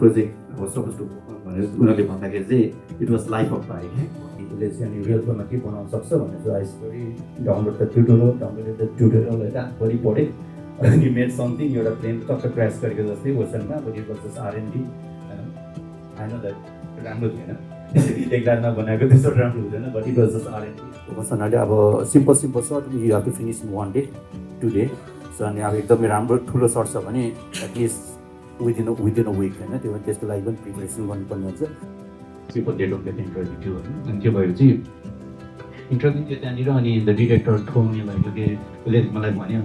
project was supposed to भनेर उनीहरूले भन्दाखेरि चाहिँ it was life of Pi उसले चाहिँ अनि रियल फर्ममा के बनाउन सक्छ भनेर चाहिँ I studied downloaded the tutorial होइन बढी पढेँ अनि मेड समथिङ एउटा प्लेन टक्क क्रास गरेको जस्तै ओसनमा but it was just R&D I know that राम्रो थिएन एक रातमा बनाएको त्यस्तो राम्रो हुँदैन but it was just R&D भन्नाले अब simple short you have to finish in 1 day 2 day so अनि अब एकदमै राम्रो ठुलो सर्ट छ भने एटलिस्ट विदिन अ विक होइन त्यो त्यसको लागि पनि प्रिपरेसन गर्नुपर्ने हुन्छ simple date of get interview थियो होइन अनि त्यो भएर चाहिँ इन्टरभ्यू थियो त्यहाँनिर अनि द डिरेक्टर थोमी भएको थियो उसले मलाई भन्यो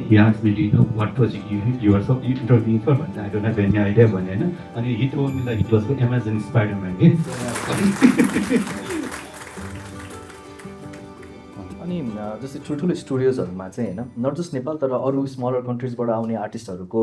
he asked me, do you know what project you are so interviewing for? But I don't have any idea about it. And he told me that it was for Amazon Spider-Man. अनि जस्तै ठुल्ठुलो स्टुडियोजहरूमा चाहिँ होइन not just Nepal तर अरू smaller कन्ट्रिजबाट आउने आर्टिस्टहरूको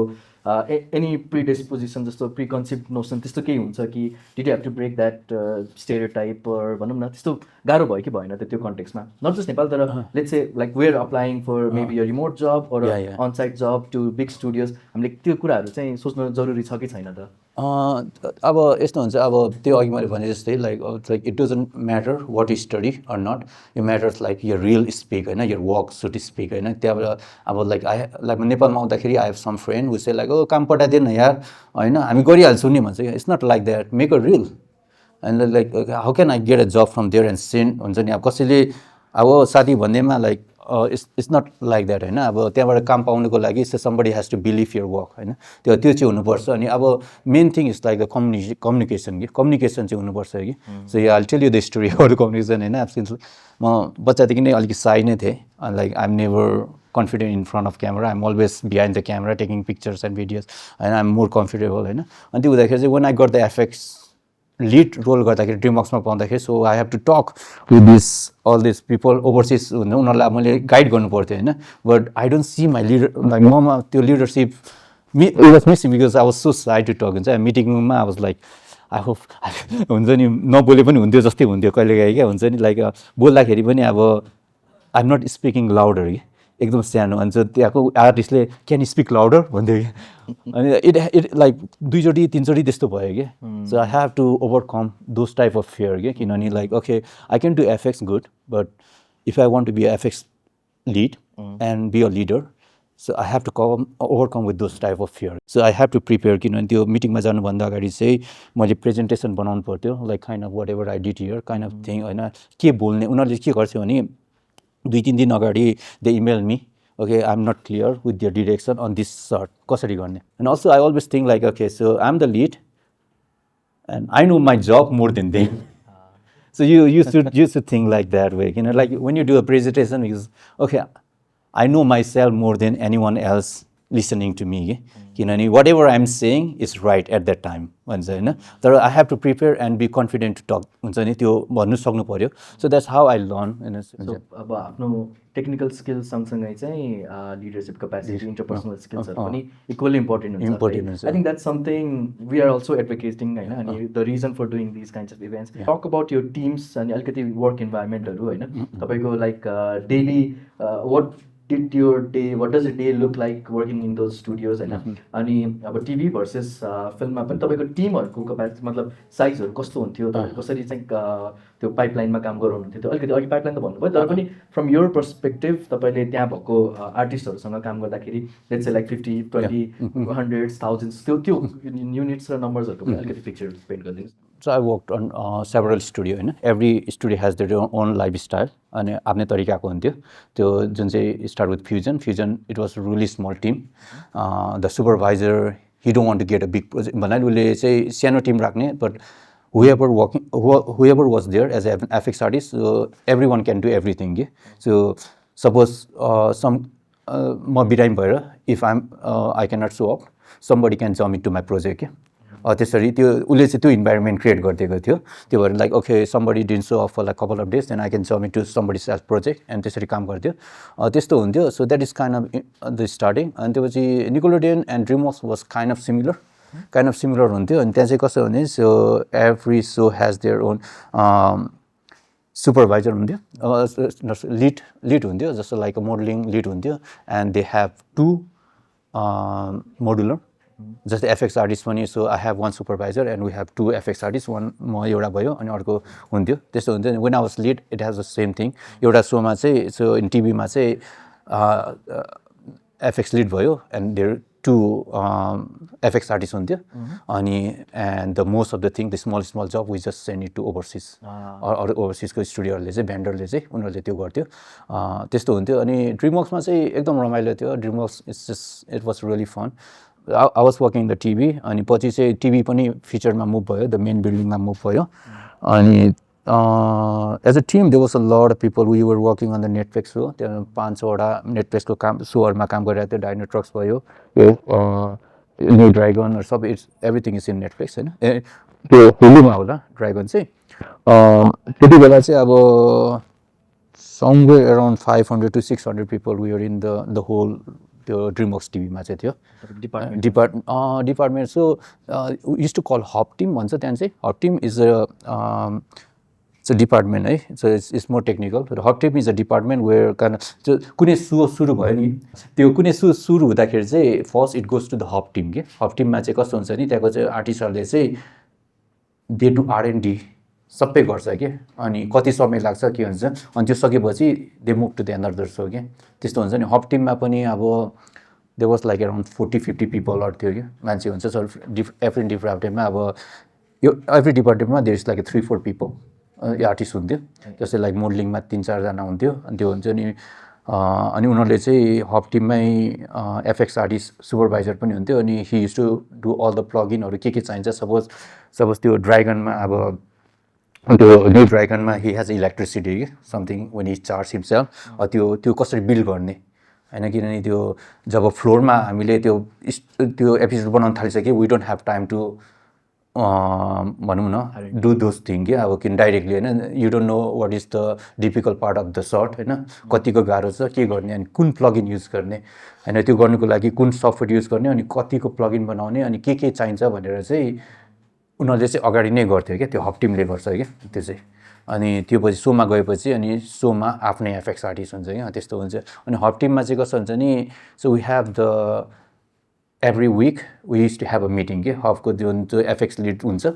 any प्रिडिस्पोजिसन जस्तो प्रिकन्सेप्ट notion त्यस्तो केही हुन्छ कि did you have to break that stereotype भनौँ न त्यस्तो गाह्रो भयो कि भएन त त्यो कन्टेक्समा नट जस्ट नेपाल तर let's say like we're applying for maybe a remote job or on site job to big studios हामीले त्यो कुराहरू चाहिँ सोच्नु जरुरी छ कि छैन त अब यस्तो हुन्छ अब त्यो अघि मैले भने जस्तै like it doesn't matter what you study or not यो म्याटर्स लाइक यो रियल स्पिक होइन यो वर्क सुट स्पिक होइन त्यहाँबाट अब लाइक नेपालमा आउँदाखेरि आई हेभ सम फ्रेन्ड उसै लाइक काम पठाइदिएन यार होइन हामी गरिहाल्छौँ नि भन्छ it's not like that make a reel and like how can I get a job from there and send हुन्छ नि अब कसैले अब साथी भन्दैमा like it's not like that होइन अब त्यहाँबाट काम पाउनुको लागि somebody has to believe your work होइन त्यो चाहिँ हुनुपर्छ अनि अब main thing is like the communication चाहिँ हुनुपर्छ कि so I tell you the story of communication होइन एब्सेन्टली म बच्चादेखि नै अलिकति साई नै थिएँ like I am never confident in front of camera. I'm always behind the camera taking pictures and videos and I'm more comfortable होइन अनि त्यो हुँदाखेरि चाहिँ when I got the FX lead role गर्दाखेरि ड्रिमवर्क्समा पाउँदाखेरि so I have to talk with all these people overseas उनीहरूलाई मैले guide गर्नु पर्थ्यो होइन but I don't see my leader like ममा त्यो leadership it was missing because I was so shy to talk हुन्छ मिटिङमा I was like I hope हुन्छ नि नबोले पनि हुन्थ्यो जस्तै हुन्थ्यो कहिलेकाहीँ क्या हुन्छ नि लाइक बोल्दाखेरि पनि अब I'm not speaking louder कि एकदम सानो अनि त्यहाँको आर्टिस्टले क्यान स्पिक लाउडर भन्थ्यो कि अनि इट लाइक 2-3 त्यस्तो भयो कि so I have to overcome those type of fear कि किनभने like okay I can do FX good but if I want to be FX lead and be a leader so I have to overcome with those type of fear so I have to prepare किनभने त्यो मिटिङमा जानुभन्दा अगाडि चाहिँ मैले presentation बनाउनु पर्थ्यो like kind of whatever I did here kind of thing होइन के बोल्ने उनीहरूले के गर्थ्यो भने 2-3 दिन अगाडि they email me okay I am not clear with your direction on this shot कसरी गर्ने and also I always think like okay so I am the lead and I know my job more than them so you should think like that way you know like when you do a presentation is okay I know myself more than anyone else listening to me किनभने whatever I'm saying is right at that time भन्छ होइन तर I have to prepare and be confident to talk हुन्छ नि त्यो भन्नु सक्नु पर्यो so that's how I learn अब आफ्नो टेक्निकल स्किल्स सँगसँगै चाहिँ लिडरसिप क्यापेसिटी इन्टरपर्सनल स्किल्सहरू पनि इक्वली इम्पोर्टेन्ट हुन्छ I think that's something we are also advocating होइन अनि the reason for doing this kinds of events talk about यो टिम्स अनि अलिकति वर्क इन्भाइरोमेन्टहरू होइन तपाईँको like daily what did your day, what does a day look like working in those studios होइन अनि अब टिभी भर्सेस फिल्ममा पनि तपाईँको टिमहरूको क्यापेसिटी मतलब साइजहरू कस्तो हुन्थ्यो तपाईँहरू कसरी चाहिँ त्यो पाइपलाइनमा काम गराउनुहुन्थ्यो त्यो अलिकति अघि पाइपलाइन त भन्नुभयो तर पनि फ्रम योर पर्सपेक्टिभ तपाईँले त्यहाँ भएको आर्टिस्टहरूसँग काम गर्दाखेरि let's say like 50, 20, 100s, 1000s त्यो युनिट्स र नम्बर्सहरूको पनि अलिकति पिक्चर पेन्ट गरिदिनुहोस् So I worked on several studio होइन every studio has their own lifestyle अनि आफ्नै तरिकाको हुन्थ्यो त्यो जुन चाहिँ start with Fusion it was a really small team the supervisor he don't want to get a big project भन्नाले उसले चाहिँ सानो टिम राख्ने but whoever was there as an FX artist so everyone can do everything so suppose म बिरामी भएर if I cannot show up somebody can jump into my project त्यसरी त्यो उसले चाहिँ त्यो इन्भाइरोमेन्ट क्रिएट गरिदिएको थियो त्यो भएर like okay somebody didn't show up for like couple of days then I can submit to somebody self project and त्यसरी काम गर्थ्यो त्यस्तो हुन्थ्यो so that is kind of the starting अनि त्यसपछि Nickelodeon and DreamWorks was kind of similar हुन्थ्यो अनि त्यहाँ चाहिँ कस्तो भने so every show has their own supervisor हुन्थ्यो लिड हुन्थ्यो जस्तो लाइक मोडलिङ लिड हुन्थ्यो एन्ड दे हेभ 2 मोडुलर जस्तै एफएक्स आर्टिस्ट पनि so I have one supervisor and we have 2 FX artist, one म एउटा भयो अनि अर्को हुन्थ्यो, त्यस्तो हुन्थ्यो नि। When I was lead it has the same thing. एउटा सोमा चाहिँ सो इन टिभीमा चाहिँ एफएक्स लिड भयो एन्ड देयर 2 एफएक्स आर्टिस्ट हुन्थ्यो अनि and the most of the thing the small job we just send it to overseas, अरू ओभरसिजको स्टुडियोहरूले चाहिँ भेन्डरले चाहिँ उनीहरूले त्यो गर्थ्यो, त्यस्तो हुन्थ्यो। अनि ड्रिमवर्क्समा चाहिँ एकदम रमाइलो थियो। DreamWorks it was really fun. I was working in the TV अनि पछि चाहिँ टिभी पनि फिचरमा मुभ भयो, द मेन बिल्डिङमा मुभ भयो। अनि as a team there was a lot of people, we were working on the Netflix show, त्यहाँ 5-6वटा नेटफ्लिक्सको काम सोहरूमा काम गरिरहेको थियो। डाइनो ट्रक्स भयो, new dragon sub everything is in Netflix होइन, त्यो हुलुमा होला ड्राइगन चाहिँ। त्यति बेला चाहिँ अब somewhere around 500 to 600 people we were in the whole त्यो ड्रिमवर्क्स टिभीमा चाहिँ थियो department. So use to call hub team भन्छ त्यहाँ चाहिँ। Hub team is a department है, so it's more technical. Hub team is a department where कारण कुनै सो सुरु भयो नि, त्यो कुनै सो सुरु हुँदाखेरि चाहिँ first it goes to the hub team के। हब टिममा चाहिँ कस्तो हुन्छ नि, त्यहाँको चाहिँ आर्टिस्टहरूले चाहिँ दे डु R&D सबै गर्छ कि, अनि कति समय लाग्छ के हुन्छ, अनि त्यो सकेपछि they move to the another show के, त्यस्तो हुन्छ नि। हब टिममा पनि अब देयर वाज लाइक अराउन्ड 40-50 पिपलहरू थियो कि मान्छे हुन्छ। सो एभ्री डिपार्टमेन्टमा अब यो एभ्री डिपार्टमेन्टमा there is like 3-4 people artist हुन्थ्यो। जस्तै लाइक मोडलिङमा 3-4 जना हुन्थ्यो, अनि त्यो हुन्छ नि। अनि उनीहरूले चाहिँ हब टिममै एफएक्स आर्टिस्ट सुपरभाइजर पनि हुन्थ्यो, अनि he use to do all the प्लगइनहरू के चाहिन्छ। सपोज त्यो ड्राइगनमा अब त्यो न्यू ड्राइगनमा हि हेज इलेक्ट्रिसिटी कि something when he charge himself, त्यो कसरी बिल गर्ने होइन, किनभने त्यो जब फ्लोरमा हामीले त्यो एपिसोड बनाउन थालिसक्यो we don't have time to भनौँ न डु दोज थिङ कि, अब किन डाइरेक्टली होइन, you don't know what is the difficult part of the shot होइन, कतिको गाह्रो छ के गर्ने, अनि कुन प्लगइन युज गर्ने होइन, त्यो गर्नुको लागि कुन सफ्टवेयर युज गर्ने, अनि कतिको प्लगइन बनाउने, अनि के चाहिन्छ भनेर चाहिँ उनीहरूले चाहिँ अगाडि नै गर्थ्यो क्या, त्यो हब टिमले गर्छ क्या त्यो चाहिँ। अनि त्यो पछि सोमा गएपछि अनि सोमा आफ्नै एफएक्स आर्टिस्ट हुन्छ क्या, त्यस्तो हुन्छ। अनि हब टिममा चाहिँ कस्तो हुन्छ नि, so we have the every week we use to have a meeting के, हबको जुन त्यो एफएक्स लिड हुन्छ,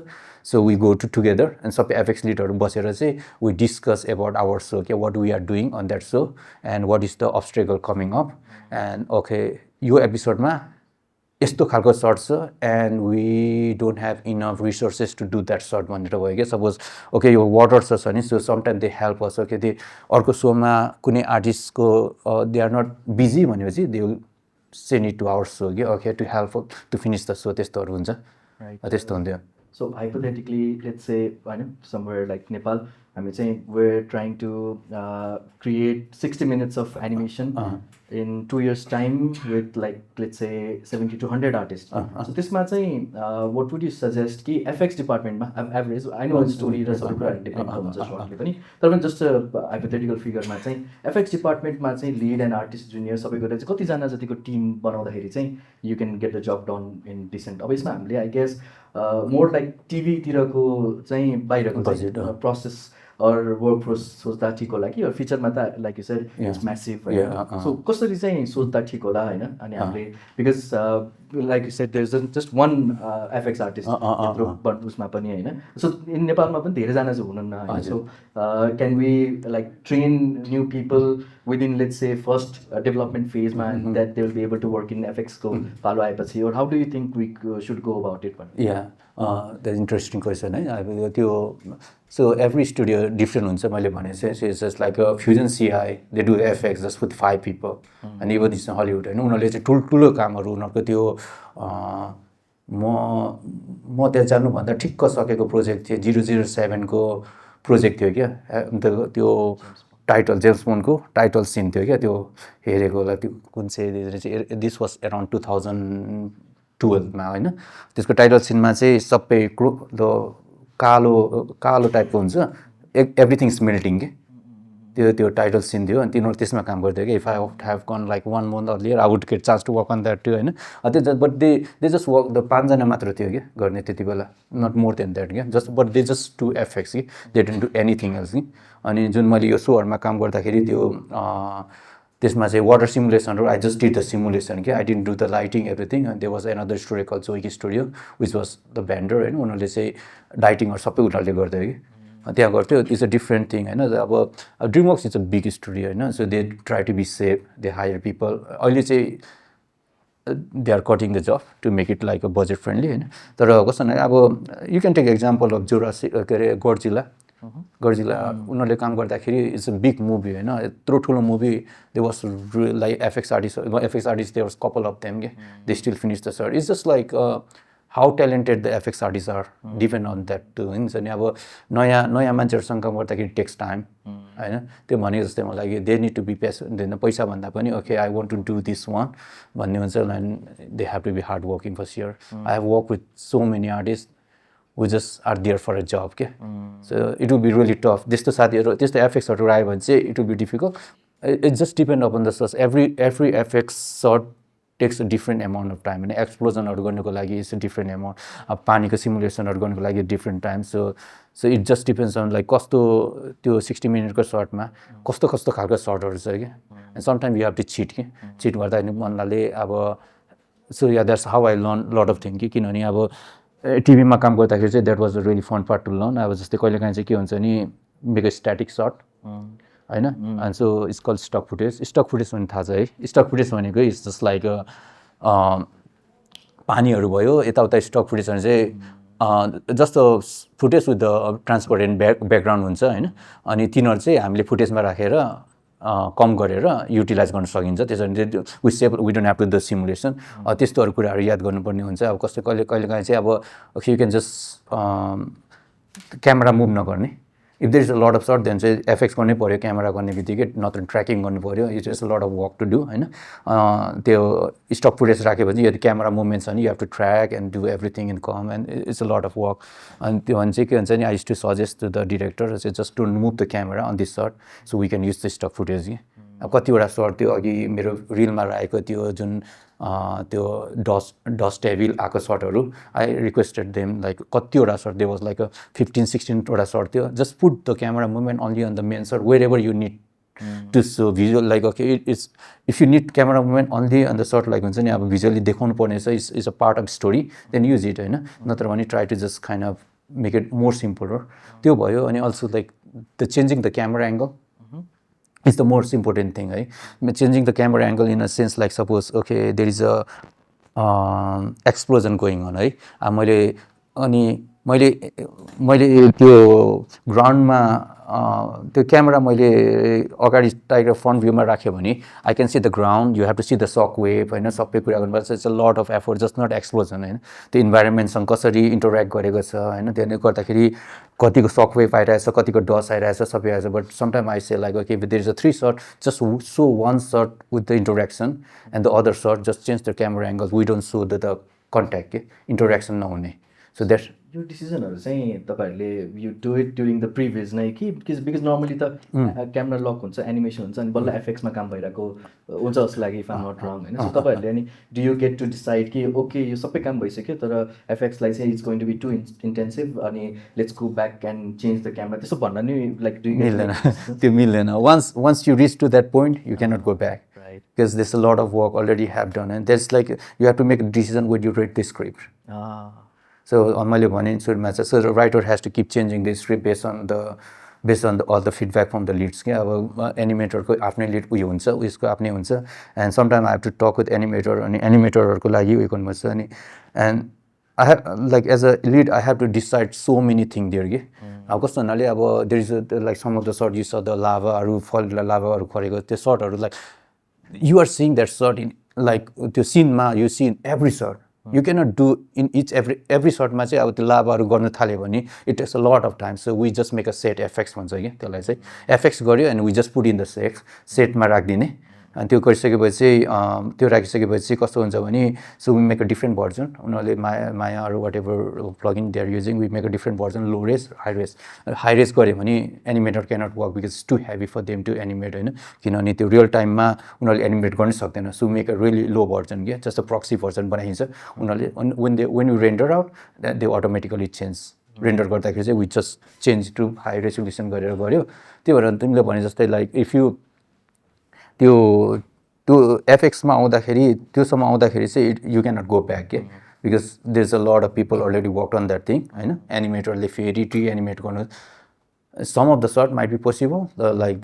so we go together and सबै एफएक्स लिडहरू बसेर चाहिँ we discuss about our show के, what we are doing on that show and what is the obstacle coming up, and okay यो एपिसोडमा यस्तो खालको सर्ट छ and we don't have enough resources to do that short भनेर भयो क्या। Suppose okay यो वाटर छ नि, so sometime they help us के, त्यो अर्को सोमा कुनै आर्टिस्टको दे आर नट बिजी भनेपछि they will send it to our show कि, okay to help to finish the show, त्यस्तोहरू हुन्छ, त्यस्तो हुन्थ्यो। So hypothetically, let's say somewhere like Nepal, हामी चाहिँ we're trying to create 60 minutes of animation in 2 years time with like let's say 70 to 100 artists. So त्यसमा चाहिँ what would you suggest कि FX department मा average, I know story र सबै कुरा depend हुन्छ shortly पनि, तर पनि just hypothetical figure मा चाहिँ FX department मा चाहिँ lead and artist junior सबै गरेर चाहिँ कतिजना जतिको टिम बनाउँदाखेरि चाहिँ you can get the job done in decent। अब यसमा हामीले I guess मोर लाइक टिभीतिरको चाहिँ बाहिरको प्रोसेस अर वर्क प्रोसेस सोच्दा ठिक होला कि, फिचरमा त like you said it's massive, so कसरी चाहिँ सोच्दा ठिक होला होइन। अनि हामीले because like you said there is just one FX artist उसमा पनि होइन, सो इन नेपालमा पनि धेरैजना चाहिँ हुनुहुन्न होइन। So can we like train new people within let's say first development फेजमा that they will be able to work in एफएक्सको पालो आएपछि, or how do you think we should go about it? That interesting question है। अब त्यो so every studio different हुन्छ, मैले भने चाहिँ it's just like fusion CI they do FX just with 5 people, अनि इभन इट्स हलिउड होइन, उनीहरूले चाहिँ ठुल्ठुलो कामहरू उनीहरूको त्यो म त्यहाँ जानुभन्दा ठिक्क सकेको प्रोजेक्ट थियो 007 को प्रोजेक्ट थियो क्या, अन्त त्यो टाइटल जेम्स बोन्डको टाइटल सिन थियो क्या, त्यो हेरेको होला, त्यो कुन चाहिँ दिस वाज अराउन्ड 2012 मा होइन। त्यसको टाइटल सिनमा चाहिँ सबै कालो टाइपको हुन्छ, एभ्रिथिङ इज मेल्टिङ के, त्यो टाइटल सिन थियो। अनि तिनीहरू त्यसमा काम गर्थ्यो कि, if I would have gone like 1 month earlier I would get chance to work on that थियो होइन। त्यो but they just work, the 5 जना मात्र थियो क्या गर्ने त्यति बेला, नट मोर देन द्याट क्या, just but they just do FX कि, they don't do anything else कि। अनि जुन मैले यो सोहरूमा काम गर्दाखेरि त्यसमा चाहिँ वाटर सिमुलेसनहरू I just did the simulation के I didn't do the lighting everything and there was another studio call Zoic studio which was the vendor होइन उनीहरूले चाहिँ लाइटिङहरू सबै उनीहरूले गर्थ्यो कि त्यहाँ गर्थ्यो इट्स अ डिफ्रेन्ट थिङ होइन अब DreamWorks is a big studio होइन so they try to be safe they hire people अहिले चाहिँ they are cutting the job to make it like a budget friendly होइन तर कस्तो भने अब you can take example of Jurassic के अरे गडजिला उनीहरूले काम गर्दाखेरि इट्स अ बिग मुभी होइन यत्रो ठुलो movie they was like FX artist they was couple of them के they still finish the shot it's just like how talented the FX artist are depend on that too हुन्छ नि अब नयाँ मान्छेहरूसँग काम गर्दाखेरि टेक्स टाइम होइन त्यो भने जस्तै मलाई they need to be patient पैसा भन्दा पनि okay I want to do this one भन्ने हुन्छ and they have to be hard working for sure I have work with so many artist who just are there for a job के so it will be really tough त्यस्तो साथीहरू त्यस्तो एफएक्सहरू आयो भने चाहिँ it will be difficult it just depend upon the source every FX shot takes a different amount of time होइन एक्सप्लोजनहरू गर्नुको लागि इट्स अ डिफ्रेन्ट एमाउन्ट अब पानीको सिमुलेसनहरू गर्नुको लागि different time so it just depends on like कस्तो त्यो 60 मिनटको सर्टमा कस्तो कस्तो खालको सर्टहरू छ कि and sometime you have to cheat गर्दा भन्नाले अब so yeah that's how I learn lot of thing कि किनभने अब टिभीमा काम गर्दाखेरि चाहिँ that was a really fun part to learn अब जस्तै कहिलेकाहीँ चाहिँ के हुन्छ नि मेक अ स्ट्याटिक सर्ट होइन and so it's call stock footage भने थाहा छ है स्टक फुटेज भनेको इट्स जस्ट लाइक पानीहरू भयो यताउता स्टक फुटेज भने चाहिँ जस्तो footage with the transparent background हुन्छ होइन अनि तिनीहरू चाहिँ हामीले फुटेजमा राखेर कम गरेर युटिलाइज गर्न सकिन्छ त्यसरी चाहिँ we save we don't have to the simulation त्यस्तोहरू कुराहरू याद गर्नुपर्ने हुन्छ अब कस्तो कहिलेकाहीँ चाहिँ अब you can just camera move नगर्ने if there is a lot of shot then चाहिँ एफएक्स गर्नै पऱ्यो क्यामेरा गर्ने बित्तिकै नत्र ट्र्याकिङ गर्नु पऱ्यो it's is a lot of work to do होइन त्यो स्टक फुटेज राख्यो भने यदि क्यामेरा मुभमेन्ट छ भने you have to track and do everything in comp and it's a lot of work अनि त्यो भने चाहिँ के हुन्छ नि I use to suggest to the director चाहिँ just don't move the camera on this shot so we can use the stock footage कि अब कतिवटा सर्ट त्यो अघि मेरो रिलमा राखेको त्यो जुन त्यो डस्ट हेभिल आएको सर्टहरू आई रिक्वेस्टेड देम लाइक कतिवटा सर्ट दे वाज लाइक 15-16वटा सर्ट थियो just put the camera movement only on the main shot wherever you need to show visual like okay it's if you need camera movement only on the shot like हुन्छ नि अब visually देखाउनु पर्ने छ it's a part of story then use it होइन नत्र भने try to just kind of make it more simple त्यो भयो अनि also like the changing the camera angle is the most important thing, right? Changing the camera angle in a sense, like suppose, okay, there is a explosion going on, right? मैले त्यो ग्राउन्डमा त्यो camera मैले अगाडि tiger front भ्यूमा राख्यो भने I can see the ground you have to see the shock wave होइन सबै कुरा गर्नुपर्छ it's a lot of effort just not explosion होइन त्यो इन्भाइरोमेन्टसँग कसरी इन्टरेक्ट गरेको छ होइन त्यसले गर्दाखेरि कतिको सक वेभ आइरहेछ कतिको डस्ट आइरहेछ सबै आइरहेछ but sometime I say like okay there is a 3 shot just so one shot with the interaction and the other shot just change the camera angle we don't so the contact के interaction नहुने so that's यो डिसिजनहरू चाहिँ तपाईँहरूले you do it during the previous नै कि because normally त camera lock हुन्छ एनिमेसन हुन्छ अनि बल्ल एफएक्समा काम भइरहेको हुन्छ जस्तो लाग्यो इफ आम नट रङ होइन सो तपाईँहरूले अनि do you get to decide कि ओके यो सबै काम भइसक्यो तर एफएक्सलाई चाहिँ it's going to be too intensive अनि let's go back and change the camera त्यस्तो भन्न नि लाइक मिल्दैन त्यो मिल्दैन once you reach to that point you cannot go back because there's a lot of work already have done and there's like you have to make a decision when you read the script. So मैले भने सुरुमा चाहिँ so the writer has to keep changing the script based on all the feedback from the leads के अब एनिमेटरको आफ्नै lead उयो हुन्छ उसको आफ्नै हुन्छ and sometimes I have to talk with animator अनि एनिमेटरहरूको लागि उयो गर्नुपर्छ अनि and I have like as a lead I have to decide so many things there के अब कस्तो हुनाले अब there is like some of the shot you saw the lavaहरू fall lavaहरू खरेको त्यो शटहरू like you are seeing that shot in like त्यो cinema you see in every shot you cannot do in every shot मा चाहिँ अब त्यो लाभाहरू गर्न थाल्यो भने it takes a lot of time so we just make a set effects भन्छ के त्यसलाई चाहिँ effects गर्यो and we just put in the set मा राखिदिने अनि त्यो गरिसकेपछि त्यो राखिसकेपछि चाहिँ कस्तो हुन्छ भने so we make a different version उनीहरूले माया अरू whatever plugin they are using we make a different version low res high res गऱ्यो भने animator cannot work because too heavy for them to animate होइन किनभने त्यो real टाइममा उनीहरूले animate गर्नै सक्दैन so make a really low version क्या जस्तो प्रक्सी भर्जन बनाइन्छ उनीहरूले when you render out they automatically change render गर्दाखेरि चाहिँ we just change to high resolution गरेर गऱ्यो त्यही भएर तिमीले भने जस्तै लाइक इफ यु त्यो त्यो एफएक्समा आउँदाखेरि त्योसम्म आउँदाखेरि चाहिँ यु क्यानट गो ब्याक के because there is a lot of people already work on that thing होइन एनिमेटरले फेरि एनिमेट गर्नु some of the shot might be possible like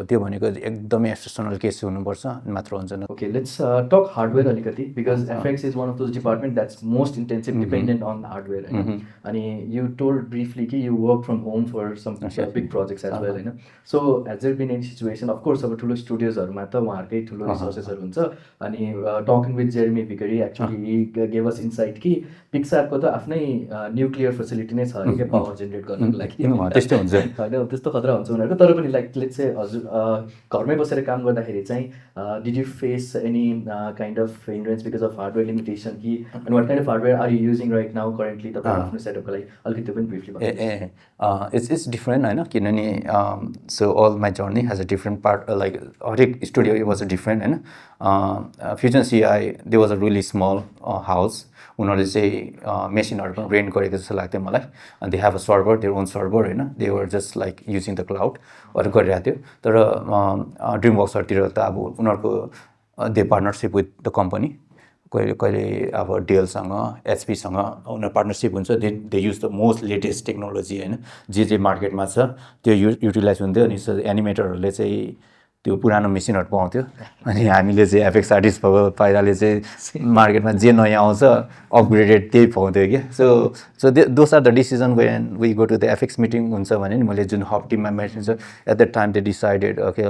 त्यो भनेको एकदमै एक्सेप्सनल केस हुनुपर्छ मात्र हुन्छ Okay, let's talk hardware alikati because FX is one of those departments that's most intensive dependent on hardware. And you told briefly that you work from home for some big projects as well. So has there been any situation? Of course, our ठुलो studios-हरुमा त उहाँहरुकै ठुलो resources-हरु हुन्छ. अनि talking with Jeremy Vickery, actually he gave us insight कि Pixar-को त आफ्नै nuclear facility नै छ के power generate गर्नको लागि. त्यस्तो हुन्छ होइन त्यस्तो खतरा हुन्छ उनीहरूको तर पनि लाइक लेट्स से हजुर घरमै बसेर काम गर्दाखेरि चाहिँ did you face any kind of hindrance because of hardware limitation कि and what kind of hardware are you using right now currently तपाईँ आफ्नो सेटअपको लागि अलिकति त्यो पनि ब्रिफली इट्स डिफ्रेन्ट होइन किनभने so all my journey has a different part like हरेक स्टुडियो वाज अ डिफ्रेन्ट होइन Fusion CI they was a really small house उनीहरूले चाहिँ मेसिनहरू पनि रेन्ट गरेको जस्तो लाग्थ्यो मलाई अनि they have a server their own server होइन they were just like using the क्लाउडहरू गरिरहेको थियो तर ड्रिम वर्क्सहरूतिर त अब उनीहरूको they partnership with the company कहिले कहिले अब डेलसँग एचपीसँग उनीहरू पार्टनरसिप हुन्छ they use the most latest technology होइन जे मार्केटमा छ त्यो युटिलाइज हुन्थ्यो अनि एनिमेटरहरूले चाहिँ त्यो पुरानो मेसिनहरू पाउँथ्यो अनि हामीले चाहिँ एफएक्स आर्टिस्ट भएको पाइराले चाहिँ मार्केटमा जे नयाँ आउँछ अपग्रेडेड त्यही पाउँथ्यो कि so those are the decision when we go to the FX meeting हुन्छ भने नि मैले जुन हब टिममा मेटिङ छ at the time they decided okay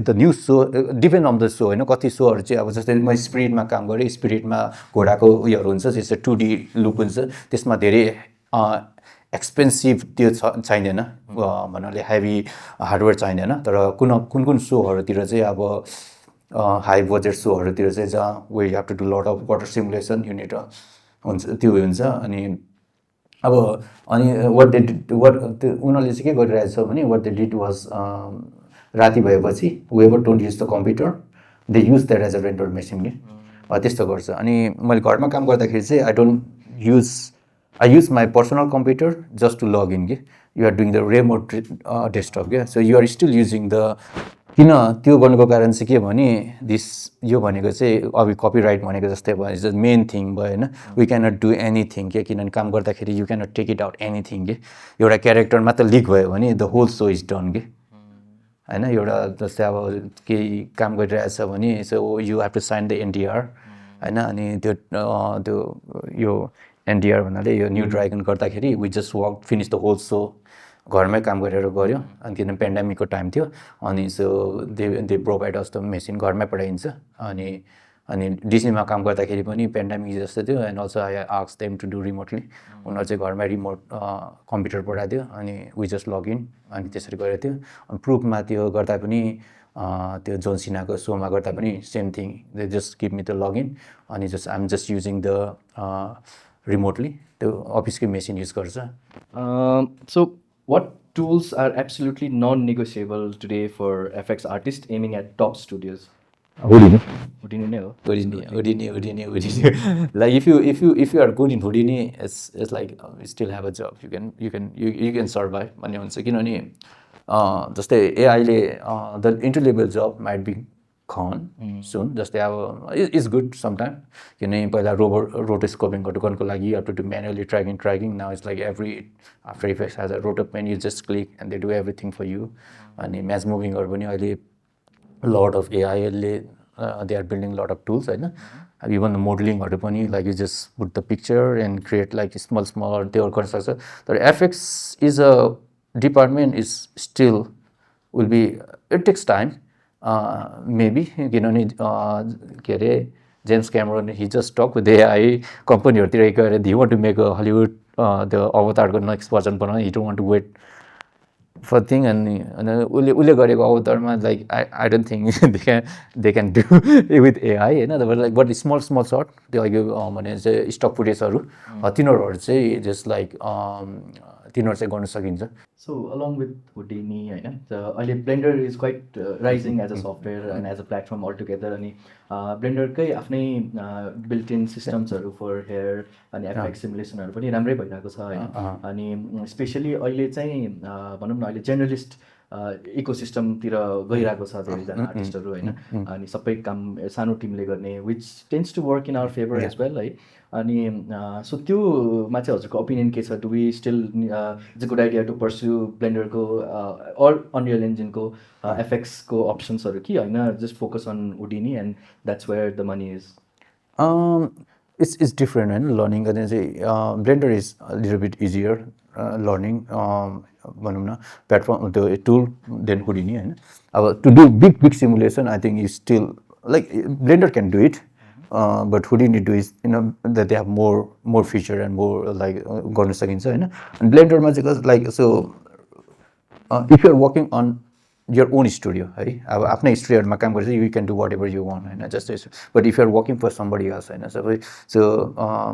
the new so depend on the show होइन कति सोहरू चाहिँ अब जस्तै म स्पिरिटमा काम गरेँ स्पिरिटमा घोडाको उयोहरू हुन्छ जस्तै 2D लुक हुन्छ त्यसमा धेरै एक्सपेन्सिभ त्यो चाहिँदैन भन्नाले हेभी हार्डवेयर चाहिँदैन तर कुन सोहरूतिर चाहिँ अब हाई बजेट सोहरूतिर चाहिँ जहाँ we have to do lot of water simulation unit हुन्छ त्यो हुन्छ अनि अब अनि वाट उनीहरूले चाहिँ के गरिरहेछ भने वाट दे डिड वाज राति भएपछि whenever don't use the computer they use that as a render machine कि त्यस्तो गर्छ अनि मैले घरमा काम गर्दाखेरि चाहिँ I use my personal computer just to log in. You are doing the remote desktop. So you are still using the किन त्यो गर्नुको कारण चाहिँ के भने यो भनेको चाहिँ अब कपिराइट भनेको जस्तै भयो इज द मेन थिङ भयो होइन वी क्यानट डु एनिथिङ के किनभने काम गर्दाखेरि you cannot take it out anything के एउटा क्यारेक्टर मात्र लिक भयो भने the whole show is done के होइन एउटा जस्तै अब केही काम गरिरहेछ भने so you have to sign the NDA होइन अनि त्यो यो एनडिआर भन्नाले यो न्यू ड्रागन गर्दाखेरि we just work finish the whole show घरमै काम गरेर गऱ्यो अनि किनभने पेन्डेमिकको टाइम थियो अनि so they provide us the machine घरमै पठाइन्छ अनि डिसीमा काम गर्दाखेरि पनि पेन्डेमिक जस्तो थियो and also I ask them to do remotely उनीहरू चाहिँ घरमै रिमोट कम्प्युटर पठाइदियो अनि वी जस्ट लगइन अनि त्यसरी गरेको थियो अनि प्रुफमा त्यो गर्दा पनि त्यो जोन सिनाको सोमा गर्दा पनि same thing they just give me the login अनि just I am just using the remotely the office machine use garcha so what tools are absolutely non-negotiable today for FX artists aiming at top studios Houdini नै हो Houdini like if you are good in Houdini it's like you still have a job you can survive भन्ने हुन्छ किनभने जस्तै AI ले the entry level job might be gone soon जस्तै अब it's good sometime किनभने पहिला रोटोस्कोपिङहरू गर्नुको लागि you have to do manually tracking now it's like every After Effects has a roto pen you just click and they do everything for you अनि match मुभिङहरू पनि अहिले लट अफ एआईले they are building lot of tools होइन even मोडलिङहरू पनि like you just put the picture and create like small त्योहरू गर्न सक्छ तर FX is a department is still will be it takes time maybe किनभने के अरे James Cameron he just talk with AI कम्पनीहरूतिर गएर they want to make a Hollywood त्यो अवतारको नेक्स्ट भर्जन बनाउनु he don't want to wait for thing अनि उसले गरेको अवतारमा like I don't think they can do with AI होइन लाइक बट स्मल सर्ट त्यो अहिले भने चाहिँ स्टक फुटेजहरू तिनीहरू चाहिँ जस्ट लाइक तिनीहरू चाहिँ गर्न सकिन्छ So along with Houdini, अहिले Blender is quite rising as a software and as a platform altogether. अनि Blender-कै आफ्नै built-in systems-हरू for hair अनि FX simulation-हरू पनि राम्रै भइरहेको छ होइन अनि स्पेसली अहिले चाहिँ भनौँ न अहिले जेनरलिस्ट इकोसिस्टमतिर गइरहेको छ धेरैजना आर्टिस्टहरू होइन अनि सबै काम सानो टिमले गर्ने which tends to work in our favour as well है अनि सो त्योमा चाहिँ हजुरको ओपिनियन के छ do we still it's a good idea to pursue ब्लेन्डरको अर अनरियल इन्जिनको एफएक्सको अप्सन्सहरू कि होइन just focus on Houdini and that's where the money is it's different होइन लर्निङ गर्ने चाहिँ Blender is little bit easier learning भनौँ न प्लेटफर्म त्यो टुल देन हुडिनी होइन अब to do big simulation I think is still like Blender can do it but Houdini do is that they have more feature and more like गर्न सकिन्छ होइन अनि ब्लेन्डरमा चाहिँ like so if you're working on your own studio है अब आफ्नै स्टुडियोहरूमा काम गरेर you can do whatever you want होइन जस्तै but if you're working for somebody else होइन सबै सो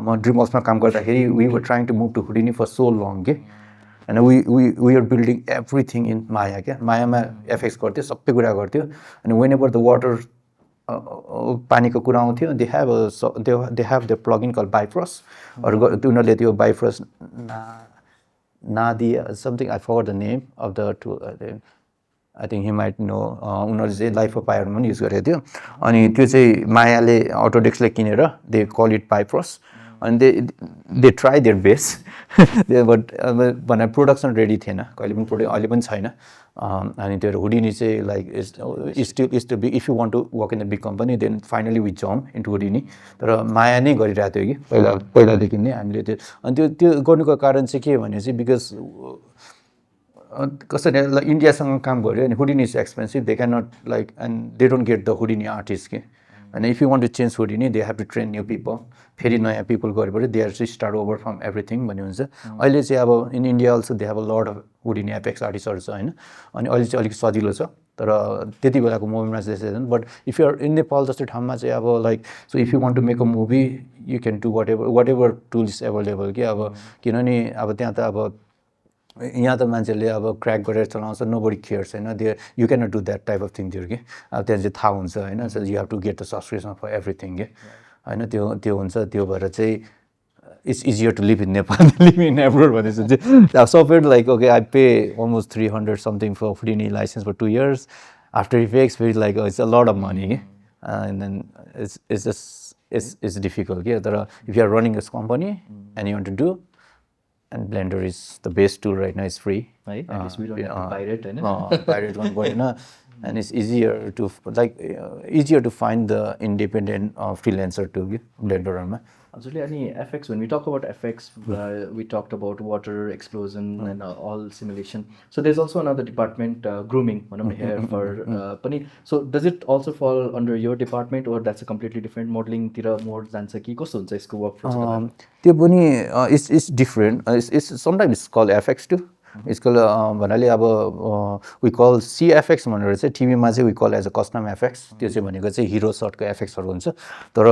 म ड्रिम हाउसमा काम गर्दाखेरि we were trying to move to Houdini for so long के होइन we are building everything in Maya क्या मायामा एफएक्स गर्थ्यो सबै कुरा गर्थ्यो अनि वेन एभर द वाटर पानीको कुरा आउँथ्यो they have the plug in call Bifrost उनीहरूले त्यो बाइफ्रस नादिया something I for the name of the to I think he might know उनीहरूले चाहिँ लाइफ अफ पायरमा पनि युज गरेको थियो अनि त्यो चाहिँ मायाले अटोडेक्सले किनेर दे कल इट बाइफ्रस अनि they try their best but भनेर प्रोडक्सन रेडी थिएन कहिले पनि अहिले पनि छैन अनि त्यो हुडिनी चाहिँ like is too big if you want to work in the big company then finally we jump into Houdini तर माया नै गरिरहेको थियो कि पहिलादेखि नै हामीले त्यो अनि त्यो गर्नुको कारण चाहिँ के भने चाहिँ बिकज कसरी इन्डियासँग काम गऱ्यो अनि Houdini is expensive they can not like and they don't get the Houdini artist के अनि if you want to change Houdini they have to train new people फेरि नयाँ पिपल गरेपछि they are to start over from everything भन्ने हुन्छ अहिले चाहिँ अब in India also they have a lot of Houdini FX आर्टिस्टहरू छ होइन अनि अहिले चाहिँ अलिक सजिलो छ तर त्यति बेलाको मुभीमा चाहिँ त्यसै छैन but if you're in Nepal जस्तो ठाउँमा चाहिँ अब like so if you want to make a movie you can do whatever tools available कि अब किनभने अब त्यहाँ त अब यहाँ त मान्छेले अब क्र्याक गरेर चलाउँछ नो बडी केयर्स होइन they you can not do that type of thing थियो कि अब त्यहाँ चाहिँ थाहा हुन्छ होइन so you have to get the subscription for everything के होइन त्यो हुन्छ त्यो भएर चाहिँ it's easier to live in Nepal live in abroad भनेपछि चाहिँ software like okay I pay almost 300 something for Houdini license for 2 years After Effects फेरि like it's a lot of money कि and then it's just it's difficult कि तर if you are running this company and you want to do and Blender is the best tool right now. It's free. Right. At least we don't have to pirate, pirate one, but and it's easier to easier to find the independent freelancer to Blender. Absolutely. Any FX, when we talk about FX, we talked about water explosion and all simulation. So there's also another department, grooming, one of the hair for pani. So does it also fall under your department or that's a completely different modeling tira more jansa ki kasto huncha यसको work process? त्यो पनि it's different. It's sometimes it's called FX too. यसको भन्नाले अब we call सिएफएक्स भनेर चाहिँ टिभीमा चाहिँ we call as a custom FX त्यो चाहिँ भनेको चाहिँ हिरो सर्टको एफएक्सहरू हुन्छ तर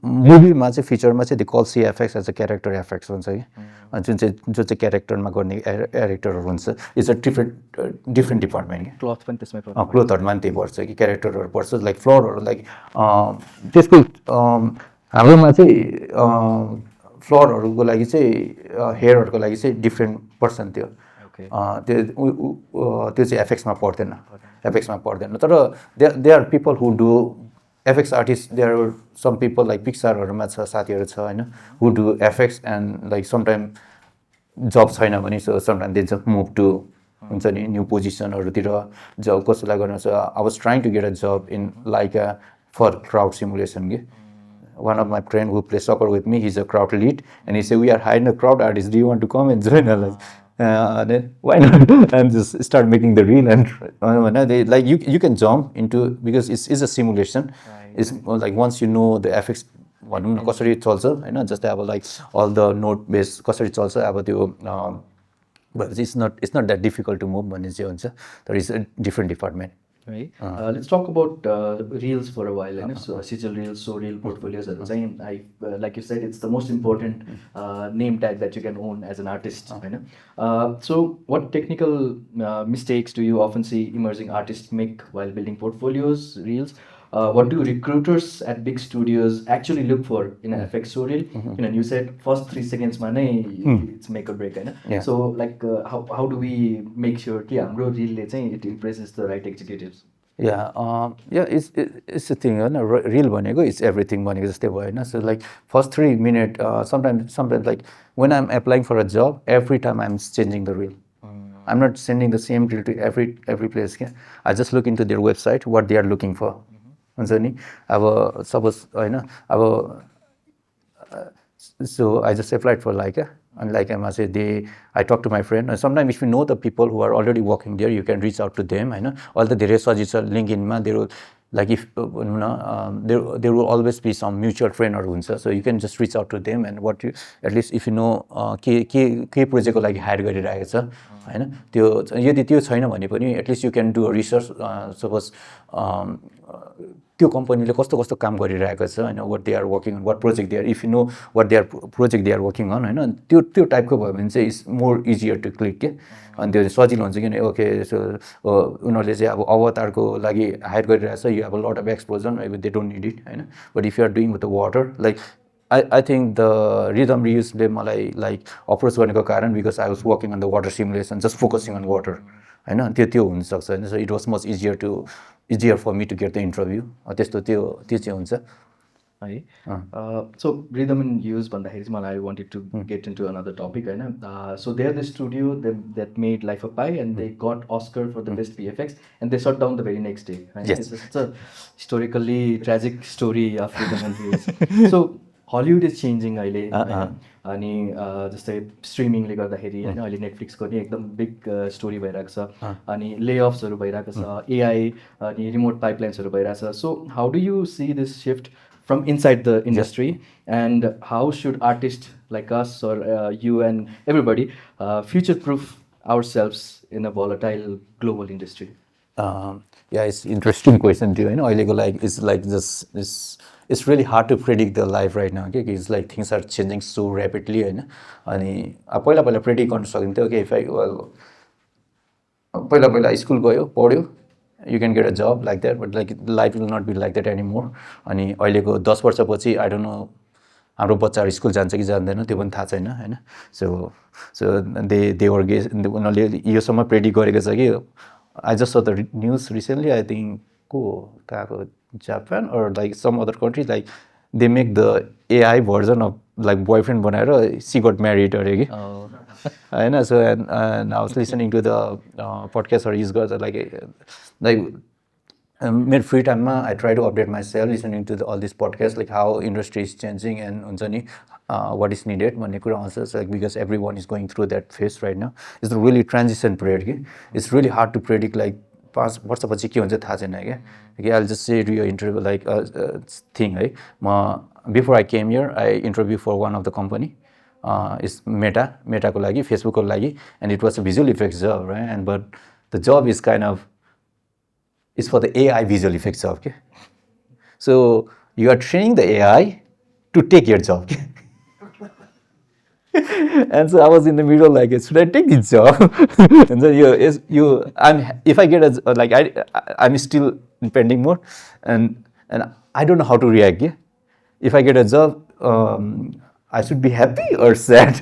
मुभीमा चाहिँ फिचरमा चाहिँ they call CFX as a character FX हुन्छ कि जो चाहिँ क्यारेक्टरमा गर्ने क्यारेक्टरहरू हुन्छ इट्स अ डिफ्रेन्ट डिपार्टमेन्ट कि क्लोथ पनि त्यसमै पर्छ क्लोथहरूमा पनि त्यही पर्छ कि क्यारेक्टरहरू पर्छ लाइक फ्लोरहरू लाइक त्यसको हाम्रोमा चाहिँ फ्लोरहरूको लागि चाहिँ हेयरहरूको लागि चाहिँ डिफ्रेन्ट पर्सन त्यो चाहिँ एफएक्समा पर्दैन तर they are people who do FX artist they are some people like पिक्सारहरूमा छ साथीहरू छ होइन who do FX and like sometime job छैन भने so sometime they just move to हुन्छ नि न्यू पोजिसनहरूतिर जब कसैलाई गर्न छ I was trying to get a job in like for crowd simulation कि one of my friend who plays soccer with me, he's a crowd lead, and he said, "We are hiring a crowd artist. Do you want to come and join us?" Then why not? And just start making the reel, and they like you can jump into because it's a simulation. Right. It's like once you know the FX, भनौँ न कसरी चल्छ होइन जस्तै अब like all the node based कसरी चल्छ अब त्यो but it's not that difficult to move भन्ने चाहिँ हुन्छ. There is a different department. Right. Let's talk about reels for a while. So sigil reels, show reel portfolios. Like you said, it's the most important name tag that you can own as an artist. So what technical mistakes do you often see emerging artists make while building portfolios, reels? what do recruiters at big studios actually look for in an FX story? And you said first 3 seconds mane it's make or break, right? Yeah. So like how do we make sure कि हाम्रो reel it impresses the right executives? Yeah, it's the thing होइन reel भनेको it's everything भनेको जस्तै भयो होइन so like first 3 minute sometimes like when I'm applying for a job every time I'm changing the reel. I'm not sending the same reel to every place. I just look into their website what they are looking for. हुन्छ नि अब suppose होइन अब so I just applied for Leica, and like I say, I talked to my friend. And sometimes if you know the people who are already working there, you can reach out to them. I know all the resources LinkedIn ma there will like if there will always be some mutual friend or huncha, so you can just reach out to them and what you at least if you know के project को लागि hire गरिरहेको छ हैन त्यो यदि त्यो छैन भने पनि at least you can do a research suppose त्यो कम्पनीले कस्तो कस्तो काम गरिरहेको छ हैन what they are working on, what project they are, if you know what their project they are working on हैन त्यो टाइपको भयो भने चाहिँ is more easier to click के अनि त्यो सजिलो हुन्छ किन ओके सो उनीहरूले चाहिँ अब अवतारको लागि हायर गरिरहेछ you have a lot of exposure maybe they don't need it हैन but if you are doing with the water like I think the rhythm reuse मलाई like approach गरेको कारण because I was working on the water simulation just focusing on water हैन त्यो हुन सक्छ हैन so it was much easier for me to get the interview त्यस्तो त्यो चाहिँ हुन्छ है so rhythm and use भन्दाखेरि चाहिँ मलाई I wanted to get into another topic हैन so they are the studio that made Life of Pi and they got Oscar for the best VFX and they shut down the very next day right? Yes. It's a historically tragic story of rhythm and use so Hollywood is changing अहिले अनि जस्तै स्ट्रिमिङले गर्दाखेरि होइन अहिले नेटफ्लिक्सको नि एकदम big story भइरहेको छ अनि ले अफ्सहरू भइरहेको छ एआई अनि रिमोट पाइपलाइन्सहरू भइरहेको छ so how do you see this shift from inside the industry and how should artist like us or you and everybody future proof our selfs in a volatile global industry Yeah, it's interesting question too. अहिलेको like it's like this it's really hard to predict the life right now. Okay, it's like things are changing so rapidly. अनि पहिला predict गर्न सकिन्थ्यो. Okay, if I पहिला school गयो पढ्यो you can get a job like that, but like life will not be like that anymore. अनि अहिलेको 10 वर्षपछि I don't know हाम्रो बच्चाहरू स्कुल जान्छ कि जान्दैन त्यो पनि थाहा छैन हैन सो दे वर गेस उनीहरूले योसम्म प्रेडिक्ट गरेको छ कि I just saw the news recently. I think Japan or like some other country, like they make the AI version of like boyfriend बनाएर she got married already. I know. So and I was listening to the podcast or he's got like mid free time I try to update myself listening to all these podcasts like how industry is changing and हुन्छ नि what is needed भन्ने कुरा आउँछ like because everyone is going through that phase right now. It's a really transition period के it's really hard to predict like 5 वर्षपछि के हुन्छ थाहा छैन क्या okay I'll just say to your interview like thing है म before I came here I interviewed for one of the company is Meta को लागि Facebook को लागि and it was a visual effects job right and but the job is kind of is for the AI visual effects job okay so you are training the AI to take your job okay? And so I was in the middle like should I take this job and then if I get a like I'm still pending more and I don't know how to react yeah? If I get a job I should be happy or sad.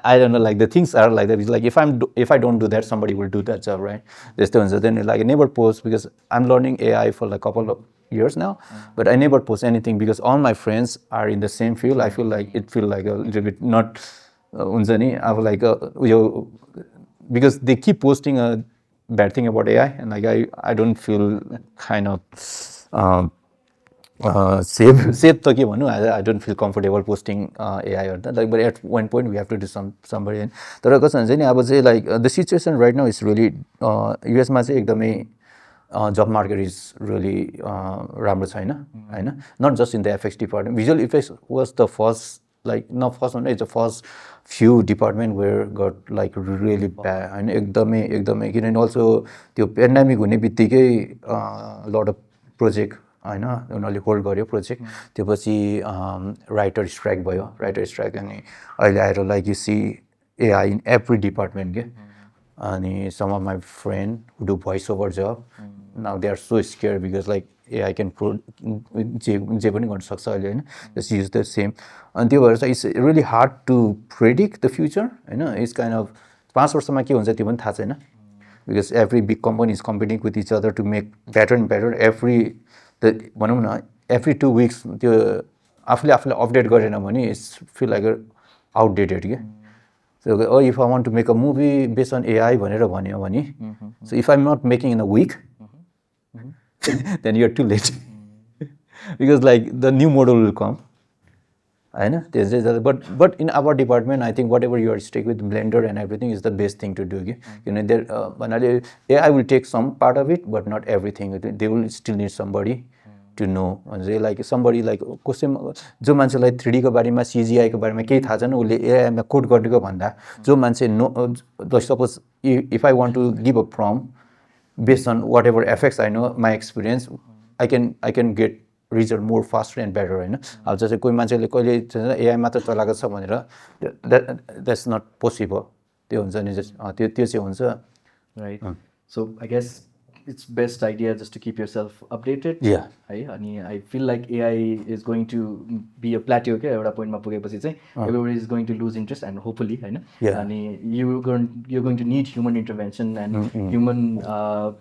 I don't know. Like the things are like that. It's like if I don't do that, somebody will do that job, right? Then like I never post because I'm learning AI for like a couple of years now, but I never post anything because all my friends are in the same field. I feel like a little bit not unzani. I feel like because they keep posting a bad thing about AI, and like I don't feel kind of. Safe त के भन्नु I don't feel comfortable posting AI or that like but at one point we have to do somebody तर कस्तो हुन्छ नि अब चाहिँ like the situation right now is really US मा चाहिँ एकदमै job market is really राम्रो छैन हैन not just in the FX department visual effects was the first like not first one it's the first few department where got like really bad हैन एकदमै किनभने also त्यो पेन्डेमिक हुने बित्तिकै lot of project हैन उनीहरूले होल्ड गर्यो project त्यो पछि राइटर स्ट्राइक भयो राइटर स्ट्राइक अनि अहिले आएर like you see AI in every department के अनि some of my friend who do voice over job now they are so scare because like AI can जे पनि गर्न सक्छ अहिले होइन जस्ट युज द सेम अनि त्यो भएर चाहिँ it's really hard to predict the future होइन इट्स काइन्ड अफ 5 वर्षमा के हुन्छ त्यो पनि थाहा छैन because every big company is competing with each other to make better and better भनौँ न एभ्री 2 weeks त्यो आफूले अपडेट गरेन भने इट्स फिल लाइक आउटडेटेड के so if I want to make a movie based on AI भनेर भन्यो भने so if I am not making in a week then you're too late because like the new model will come होइन but in our department I think whatever you are stick with Blender and everything is the best thing to do किनभने there भन्नाले AI will take some part of it but not everything they will still need somebody to know like somebody like कसै जो मान्छेलाई 3D को बारेमा CGI को बारेमा केही थाहा छैन उसले AI मा कोड गरेको भन्दा जो मान्छे suppose if I want to give a prompt based on whatever effects I know, my experience, I can get result more faster and better होइन अब जस्तै कोही मान्छेले कहिले AI मात्र चलाएको छ भनेर that's not possible त्यो हुन्छ नि त्यो चाहिँ हुन्छ right so I guess it's best idea just to keep yourself updated yeah है अनि I feel like AI is going to be a plateau के एउटा पोइन्टमा पुगेपछि चाहिँ everybody is going to lose interest and hopefully होइन अनि you're going to need human intervention and human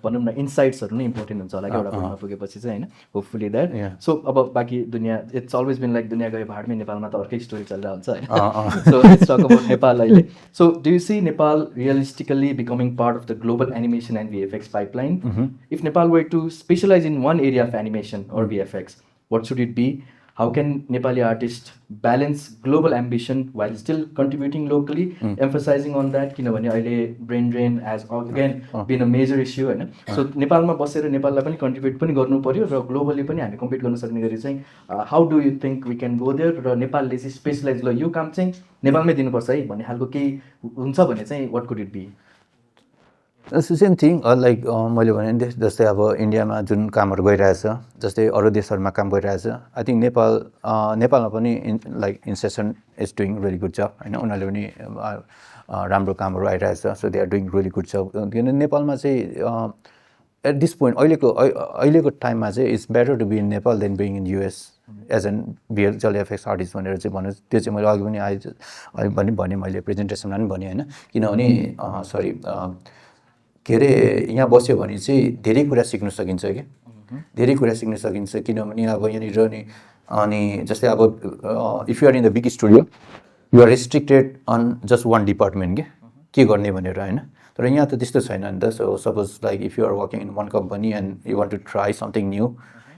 भनौँ न इन्साइट्सहरू नै इम्पोर्टेन्ट हुन्छ होला कि एउटा पोइन्टमा पुगेपछि चाहिँ होइन होपफुली द्याट सो अब बाँकी दुनियाँ इट्स अलवेज बिन लाइक दुनियाँ गयो भाडमै नेपालमा त अर्कै स्टोरी चलिरहेको हुन्छ होइन so let's talk about Nepal अहिले so do you see Nepal realistically becoming part of the global animation and VFX pipeline if Nepal were to specialize in one area of animation or VFX what should it be how can Nepali artists balance global ambition while still contributing locally emphasizing on that किनभने अहिले brain drain has again been a major issue होइन so नेपालमा बसेर नेपाललाई पनि contribute पनि गर्नु पर्यो र ग्लोबली पनि हामी कम्पिट गर्न सक्ने गरी चाहिँ how do you think we can go there र नेपालले चाहिँ स्पेसलाइज ल यो काम चाहिँ नेपालमै दिनुपर्छ है भन्ने खालको केही हुन्छ भने चाहिँ what could it be same thing like मैले भने जस्तै अब इन्डियामा जुन कामहरू गइरहेछ जस्तै अरू देशहरूमा काम गरिरहेछ आई थिङ्क नेपालमा पनि like Incessant is doing really good job होइन उनीहरूले पनि राम्रो कामहरू आइरहेछ so they are doing really good job किनभने नेपालमा चाहिँ एट दिस पोइन्ट अहिलेको टाइममा चाहिँ it's better to be in Nepal than being in US as an VFX artist भनेर चाहिँ भन्नु त्यो चाहिँ मैले अघि पनि भने मैले प्रेजेन्टेसनमा पनि भने होइन किनभने सरी के अरे यहाँ बस्यो भने चाहिँ धेरै कुरा सिक्न सकिन्छ कि धेरै कुरा सिक्न सकिन्छ किनभने अब यहाँनिर नि अनि जस्तै अब if you are in the big studio you are restricted on just one department के गर्ने भनेर होइन तर यहाँ त त्यस्तो छैन नि त so suppose like if you are working in one company and you want to try something new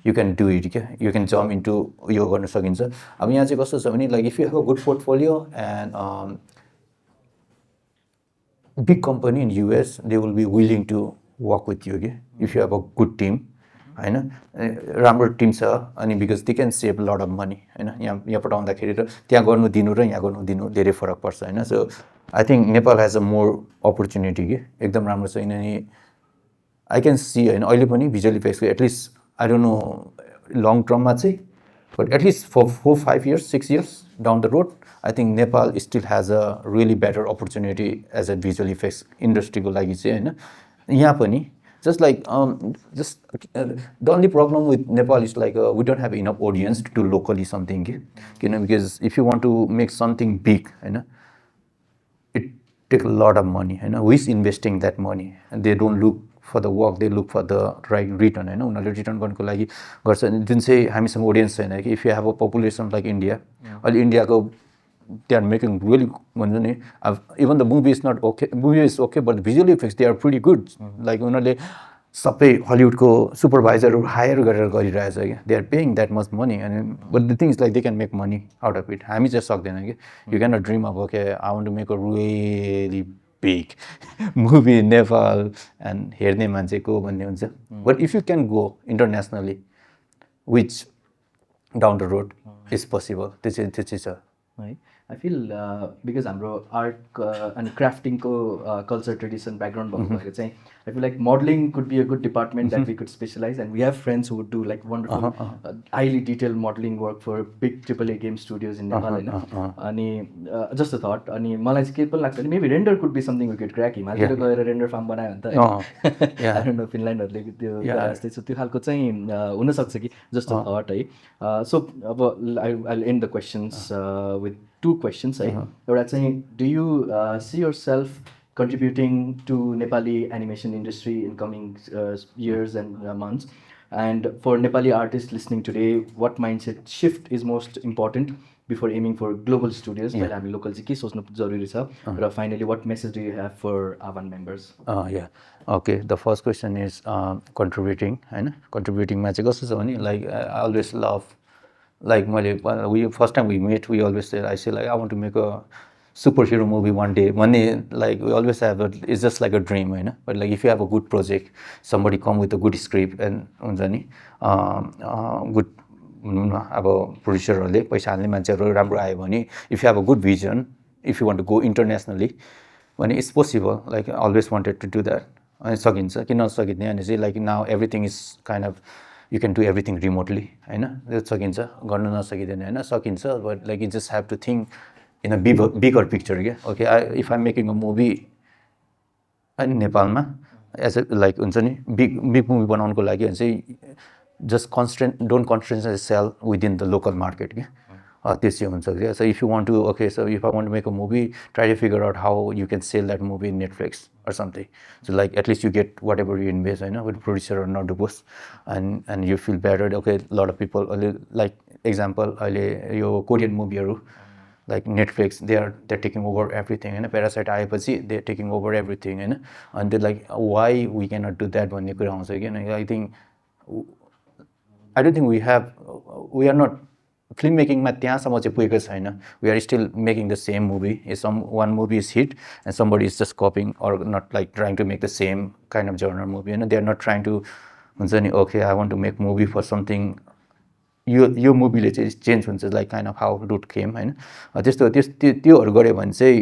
you can do it क्या यु क्यान जम्प इन्टु यो गर्न सकिन्छ अब यहाँ चाहिँ कस्तो छ भने like if you have a good portfolio and big company in US they will be willing to work with you if you have a good team होइन राम्रो टिम छ अनि because they can save lot of money होइन यहाँ पठाउँदाखेरि र त्यहाँ गर्नु दिनु र यहाँ गर्नु दिनु धेरै फरक पर्छ होइन so I think Nepal has a more opportunity एकदम राम्रो छ किनभने आई क्यान सी होइन अहिले पनि भिजुअल इफेक्ट्सको at least I don't know long टर्ममा चाहिँ but at least for 4-5 years 6 years down the road I think Nepal still has a really better opportunity as a visual effects industry को लागि चाहिँ होइन यहाँ पनि just like the only problem with Nepal is like we don't have enough audience to do locally something because if you want to make something big होइन it takes a lot of money होइन who is investing that money and they don't look for the work they look for the right return होइन उनीहरूले return गर्नको लागि गर्छ जुन चाहिँ हामीसँग ऑडियन्स छैन कि if you have a population like India अहिले इन्डियाको they are making really भन्छ नि even the movie is not okay movie is okay but visual effects they are pretty good like उनीहरूले सबै हलिउडको सुपरभाइजरहरू हायर गरेर गरिरहेछ क्या they are paying that much money अनि but the thing is like they can make money out of it हामी चाहिँ सक्दैन कि यु क्यान नट ड्रिम अब okay I want to make a really big movie Nepal and हेर्ने मान्छे को भन्ने हुन्छ but if you can go internationally which down the road is possible त्यो चाहिँ छ है I feel because हाम्रो आर्ट अनि क्राफ्टिङको कल्चर ट्रेडिसन ब्याकग्राउन्ड भएको भएर चाहिँ I feel like modeling could be a good department that we could specialize, and we have friends who would do like wonderful, highly detailed modeling work for big AAA game studios in Nepal. अनि just a thought. अनि मलाई चाहिँ के पनि लाग्छ maybe render could be something we could crack. हिमालतिर गएर render farm बनायो भने त I don't know फिनल्यान्डहरूले त्यो जस्तै छ त्यो खालको चाहिँ हुनसक्छ कि just a thought है. So अब I'll end the questions with two questions है. एउटा चाहिँ do you see yourself contributing to Nepali animation industry in coming years and months? And for Nepali artists listening today, what mindset shift is most important before aiming for global studios? While हामी local चाहिँ के सोच्नु जरुरी छ र finally what message do you have for Avan members? Yeah, okay, the first question is contributing हैन contributing मा चाहिँ कस्तो छ भने like I always love like we first time we met we always said I say like I want to make a superhero movie one day like we always have it's just like a dream हैन but like if you have a good project somebody come with a good script and हुन्छ नि good अब प्रोड्युसरहरूले पैसा हाल्ने मान्छेहरू राम्रो आयो भने if you have a good vision if you want to go internationally भने it's possible like I always wanted to do that अनि सकिन्छ किन नसकिने भने चाहिँ like now everything is kind of you can do everything remotely हैन त्यो सकिन्छ गर्न नसकिदैन हैन सकिन्छ but like you just have to think in a bigger picture okay if I'm making a movie in नेपालमा as a like हुन्छ नि big movie बनाउनको लागि चाहिँ just don't constrain yourself within the local market त्यो चाहिँ हुन्छ so if you want to okay so if I want to make a movie try to figure out how you can sell that movie in Netflix or something so like at least you get whatever you invest with producer or not the boss and you feel better okay a lot of people like example अहिले यो Korean movieहरू like Netflix they're taking over everything and Parasite आएपछि they're taking over everything and they're like why we cannot do that भन्ने कुरा आउँछ again I think I don't think we are not filmmaking मा त्यहाँसम्म चाहिँ पुगेको छैन we are still making the same movie if one movie is hit and somebody is just copying or not like trying to make the same kind of genre movie they are not trying to हुन्छ नि okay I want to make movie for something यो मुभीले चाहिँ change हुन्छ like kind of how route came हैन त्यस्तो त्योहरू गऱ्यो भने चाहिँ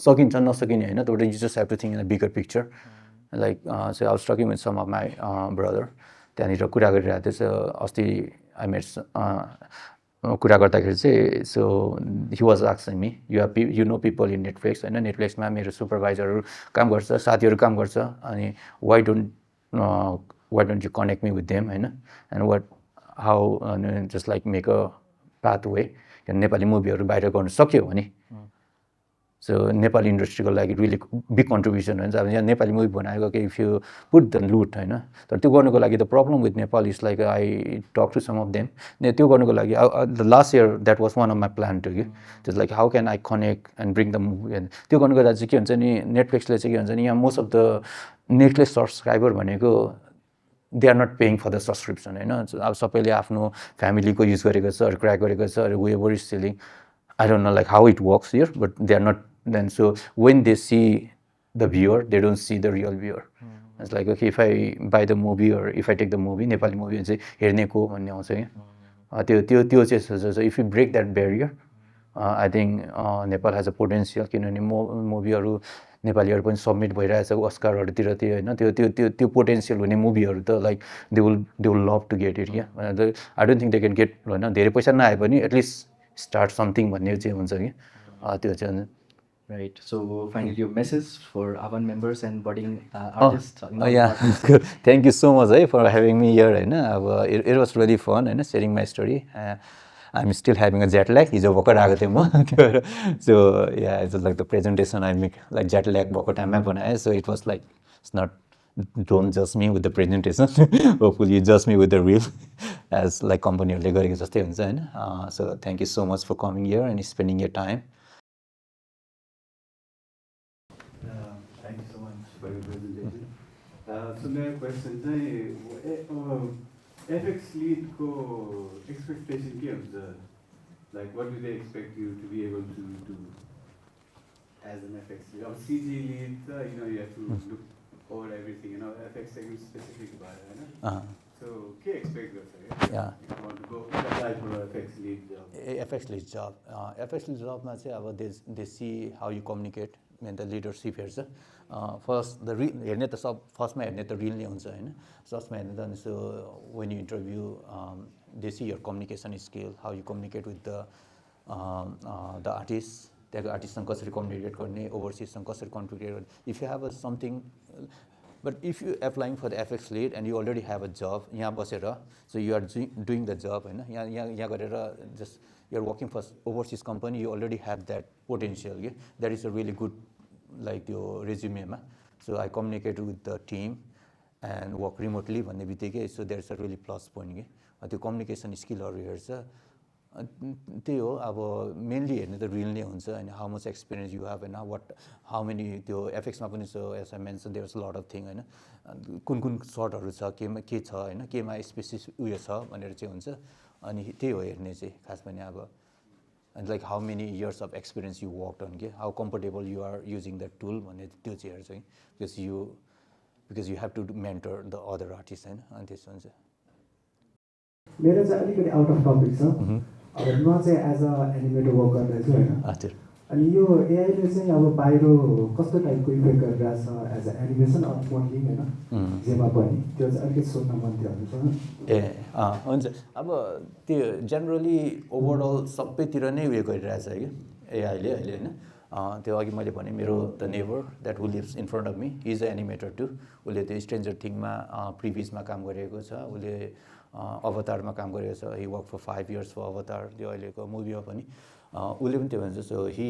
सकिन्छ नसकिने हैन तर you just have to think in a bigger picture like so I was talking with some of my brother त्यहाँनिर कुरा गरिरहेको थियो अस्ति आई मेट कुरा गर्दाखेरि चाहिँ so he was asking me you know people in Netflix हैन नेटफ्लिक्समा मेरो सुपरभाइजरहरू काम गर्छ साथीहरू काम गर्छ अनि why don't you connect me with them हैन and what how just like make a pathway Nepali मुभीहरू बाहिर गर्न सक्यो भने सो नेपाली इन्डस्ट्रीको लागि रियली बिग कन्ट्रिब्युसन हुन्छ अब यहाँ नेपाली मुभी बनाएको कि इफ यु पुट द लुट हैन तर त्यो गर्नुको लागि the problem with Nepal is like I talk to some of them त्यो गर्नुको लागि the last year that was one of my plan to कि just like how can I connect and bring the movie and त्यो गर्नुको लागि चाहिँ के हुन्छ नि नेटफ्लिक्सले चाहिँ के हुन्छ नि यहाँ most of the Netflix subscriber भनेको they are not paying for the subscription हैन अब सबैले आफ्नो फ्यामिलीको युज गरेको छ क्र्याक गरेको छ whoever is selling I don't know like how it works here but they are not then so when they see the viewer they don't see the real viewer it's like okay if I buy the movie or if I take the movie Nepali movie चाहिँ हेर्ने को भन्ने आउँछ के त्यो चाहिँ if you break that barrier I think Nepal has a potential किनभने मुभीहरू नेपालीहरू पनि सबमिट भइरहेछ अस्कारहरूतिर त्यो हैन त्यो पोटेन्सियल हुने मुभीहरू त like they will love to get it I don't think they can get हैन धेरै पैसा नआए पनि एटलिस्ट स्टार्ट समथिङ भन्ने चाहिँ हुन्छ कि त्यो चाहिँ Right. So finally, your message for Avan members and budding artists. Yeah. Thank you so much for having me here. It was really fun sharing my story. I'm still having a jet lag. हिजो भर्खर आएको थिएँ म so yeah it's like the presentation I make like jet lag भएको टाइममा बनाएँ so it was like it's not don't judge me with the presentation hopefully you judge me with the real as like companyहरूले गरेको जस्तै हुन्छ हैन so thank you so much for coming here and spending your time. Thank you so much for your presentation. So my question चाहिँ FX lead को expectation के हुन्छ like what do they expect you to be able to do as an FX lead? Or CG lead you have to look over everything FX segment specific about it So के expect गर्छ Yeah. If you want to go apply for a FX lead job? FX lead job. FX lead जबमा चाहिँ अब they see how you communicate main त leadership हेर्छ first the हेर्ने त सब फर्स्टमा हेर्ने त रिल नै हुन्छ होइन फर्स्टमा हेर्ने त so when you interview they see your communication skill how you communicate with the artist त्यहाँको आर्टिस्टसँग कसरी कम्युनिकेट गर्ने ओभरसिजसँग कसरी कम्युनिकेट गर्ने if you have a something But if you applying for the FX lead and you already have a job, यहाँ बसेर so you are doing the job होइन यहाँ गरेर just you are working for overseas company, you already have that potential. Okay? That is a really good like your resume मा. So I communicate with the team and work remotely भन्ने बित्तिकै so there is a really plus point के त्यो communication स्किलहरू हेर्छ त्यही हो अब mainly हेर्ने त रिल नै हुन्छ होइन how much experience you have होइन हाउ मेनी त्यो एफएक्समा पनि so as I mention there is lot of thing होइन कुन कुन सर्टहरू छ केमा के छ होइन केमा स्पेसिफिक उयो छ भनेर चाहिँ हुन्छ अनि त्यही हो हेर्ने चाहिँ खास पनि अब like how many years of experience you work on के how comfortable you are using that tool भन्ने त्यो चाहिँ हेर्छ कि because you have to mentor the other artist होइन अनि त्यसो हुन्छ मेरो चाहिँ अलिकति आउट अफ टपिक छ अब म चाहिँ एज अ एनिमेटर वर्क गर्दैछु होइन हजुर अनि यो एआईले चाहिँ अब बाहिर कस्तो टाइपको इफेक्ट गरिरहेछ as a animation of modelling होइन जेमा पनि त्यो चाहिँ अलिकति सोध्न मन थियो हजुरसँग ए हुन्छ अब त्यो जेनरली ओभरअल सबैतिर नै उयो गरिरहेछ कि एआईले अहिले होइन त्यो अघि मैले भने मेरो the neighbour that who lives in front of me is a animator too उसले त्यो स्ट्रेन्जर थिङमा प्रिभियसमा काम गरेको छ उसले अवतारमा काम गरेको छ he work for 5 years for Avatar त्यो अहिलेको मुभीमा पनि उसले पनि त्यो भन्छ सो उसले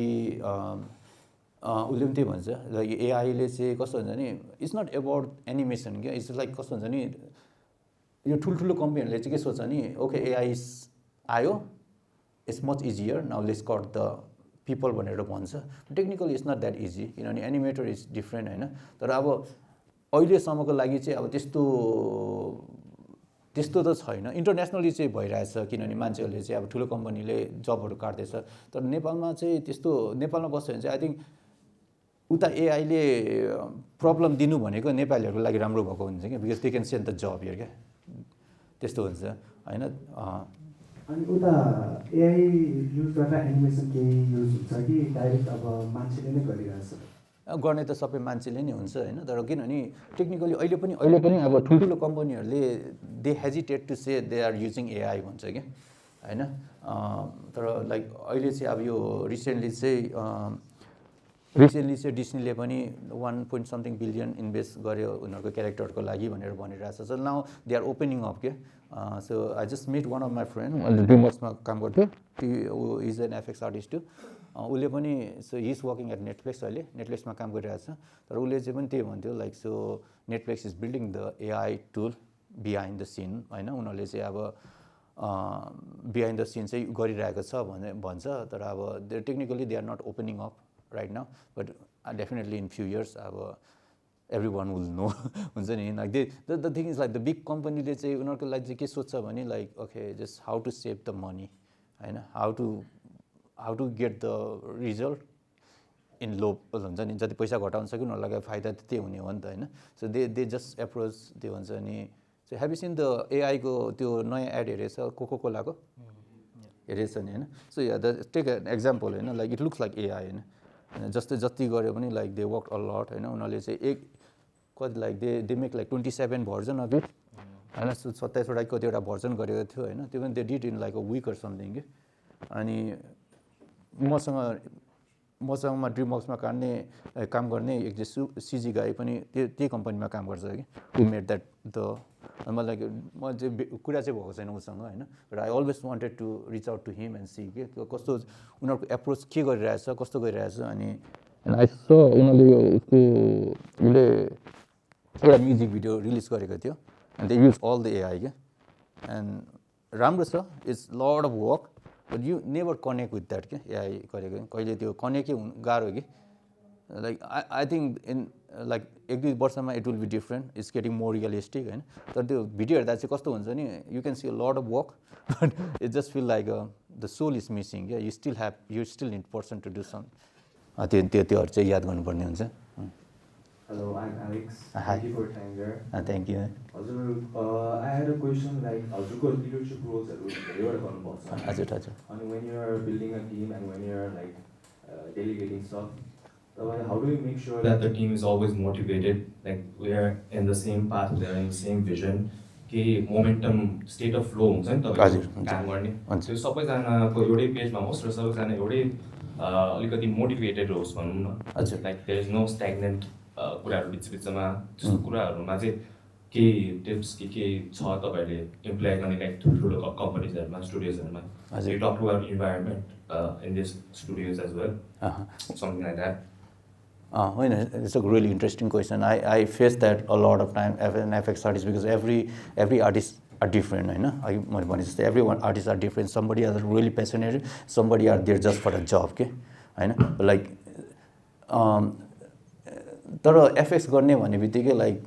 पनि त्यही भन्छ र यो एआईले चाहिँ कस्तो हुन्छ नि इट्स नट एबाउट एनिमेसन क्या इट्स लाइक कस्तो हुन्छ नि यो ठुल्ठुलो कम्पनीहरूले चाहिँ के सोच्छ नि ओके एआई आयो it's much easier now let's cut the people भनेर भन्छ technically it's not that easy किनभने एनिमेटर इज डिफ्रेन्ट होइन तर अब अहिलेसम्मको लागि चाहिँ अब त्यस्तो त छैन इन्टरनेसनली चाहिँ भइरहेछ किनभने मान्छेहरूले चाहिँ अब ठुलो कम्पनीले जबहरू काट्दैछ तर नेपालमा चाहिँ त्यस्तो नेपालमा बस्यो भने चाहिँ आई थिङ्क उता एआईले प्रब्लम दिनु भनेको नेपालीहरूको लागि राम्रो भएको हुन्छ क्या because they can send the job here क्या त्यस्तो हुन्छ होइन अनि उता एआई युज गर्दा एनिमेसन केही युज हुन्छ कि डाइरेक्ट अब मान्छेले नै गरिरहेछ गर्ने त सबै मान्छेले नै हुन्छ होइन तर किनभने टेक्निकली अहिले पनि अब ठुल्ठुलो कम्पनीहरूले they hesitate to say they are using AI भन्छ क्या होइन तर लाइक अहिले चाहिँ अब यो रिसेन्टली चाहिँ डिस्नीले पनि 1.something billion इन्भेस्ट गर्यो उनीहरूको क्यारेक्टरको लागि भनेर भनिरहेको छ so now they are opening up के so I just meet one of my friend अहिले ड्रिमवर्क्समा काम गर्थ्यो is an FX artist too उसले पनि so he is working at Netflix अहिले नेटफ्लिक्समा काम गरिरहेको छ तर उसले चाहिँ पनि त्यही भन्थ्यो like so Netflix is building the AI tool behind the scene होइन उनीहरूले चाहिँ अब बिहाइन्ड द सिन चाहिँ गरिरहेको छ भन्छ तर अब they technically they are not opening up right now but definitely in few years अब एभ्री वान विल नो हुन्छ नि like the thing is like the big कम्पनीले चाहिँ उनीहरूको लागि चाहिँ के सोध्छ भने like okay just how to save the money होइन how to get the result in low हुन्छ नि जति पैसा घटाउन सक्यो उनीहरूलाई फाइदा त त्यही हुने हो नि त होइन सो दे जस्ट एप्रोच त्यो भन्छ नि so have you seen the एआईको त्यो नयाँ एड हेरेछ कोकोकोलाको हेरेछ नि होइन सो या द टेक एन एक्जाम्पल होइन like it looks like AI होइन जति गऱ्यो पनि like they work a lot होइन उनीहरूले चाहिँ कति like they make like 27 version of it होइन 27वटा कतिवटा भर्जन गरेको थियो होइन त्यो पनि they did in like a week or something कि अनि मसँग ड्रिमवर्क्समा काम गर्ने एक सिजी गाई पनि त्यही कम्पनीमा काम गर्छ कि टु मेड द्याट द मलाई म चाहिँ कुरा चाहिँ भएको छैन उसँग होइन but I always wanted to reach out to him and see के कस्तो उनीहरूको एप्रोच के गरिरहेछ कस्तो गरिरहेछ अनि आई सो उनीहरूले उसले एउटा म्युजिक भिडियो रिलिज गरेको थियो and they use all the AI क्या एन्ड राम्रो छ it's lot of work but you never connect with that क्या एआई गरेको कहिले त्यो कनेक्टै गाह्रो कि like I think in like 1-2 वर्षमा it will be different it's getting more realistic होइन तर त्यो भिडियो हेर्दा चाहिँ कस्तो हुन्छ नि you can see a lot of work but it just feel like the sole is missing क्या you still need person to do some त्योहरू चाहिँ याद गर्नुपर्ने हुन्छ Hello, I'm Alex. Hi. Thank you for your time there. Thank you. I had a question like हजुरको leadership roles धेरैवटा गर्नुपर्छ हजुर हजुर अनि when you're building a team and when you're like delegating stuff, how do you make sure that the team is always motivated, like we are in the same path, we are in the same vision, कि momentum state of flow हुन्छ नि तपाईँको काम गर्ने त्यो सबैजनाको एउटै पेजमा होस् र सबैजना एउटै अलिकति मोटिभेटेड होस् भनौँ न हजुर like there is no stagnant कुराहरू बिचमा त्यस्तो कुराहरूमा चाहिँ केही टिप्स कि केही छ तपाईँहरूले इम्प्लोइ गर्ने लाइक ठुल्ठुलो कम्पनीजहरूमा स्टुडियोजहरूमा you talk to our environment in this studios as well something like that होइन it's a really interesting question I face that a lot of time an FX artist because every artist are different होइन मैले भने जस्तै every one artist are different somebody are really passionated somebody are there just for a job के होइन like तर FX गर्ने भन्ने बित्तिकै like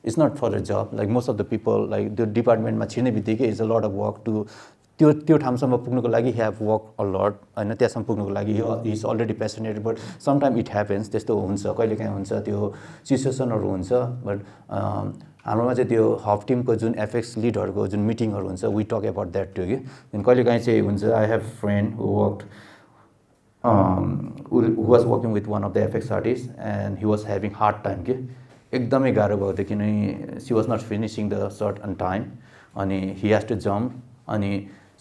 it's not for a job like most of the people like त्यो डिपार्टमेन्टमा छिर्ने बित्तिकै it's a lot of work to त्यो ठाउँसम्म पुग्नुको लागि ह्याभ वर्क अ लट होइन त्यहाँसम्म पुग्नुको लागि he is already passionated but sometime it happens त्यस्तो हुन्छ कहिलेकाहीँ हुन्छ त्यो सिचुएसनहरू हुन्छ बट हाम्रोमा चाहिँ त्यो हफ टिमको जुन एफएक्स लिडहरूको जुन मिटिङहरू हुन्छ we talk about that too कि कहिलेकाहीँ चाहिँ हुन्छ I have friend who work who was working with one of the FX artists and he was having hard time के एकदमै गाह्रो भएको थियो किनभने she was not finishing the shot on time अनि ही हेज टु जम्प अनि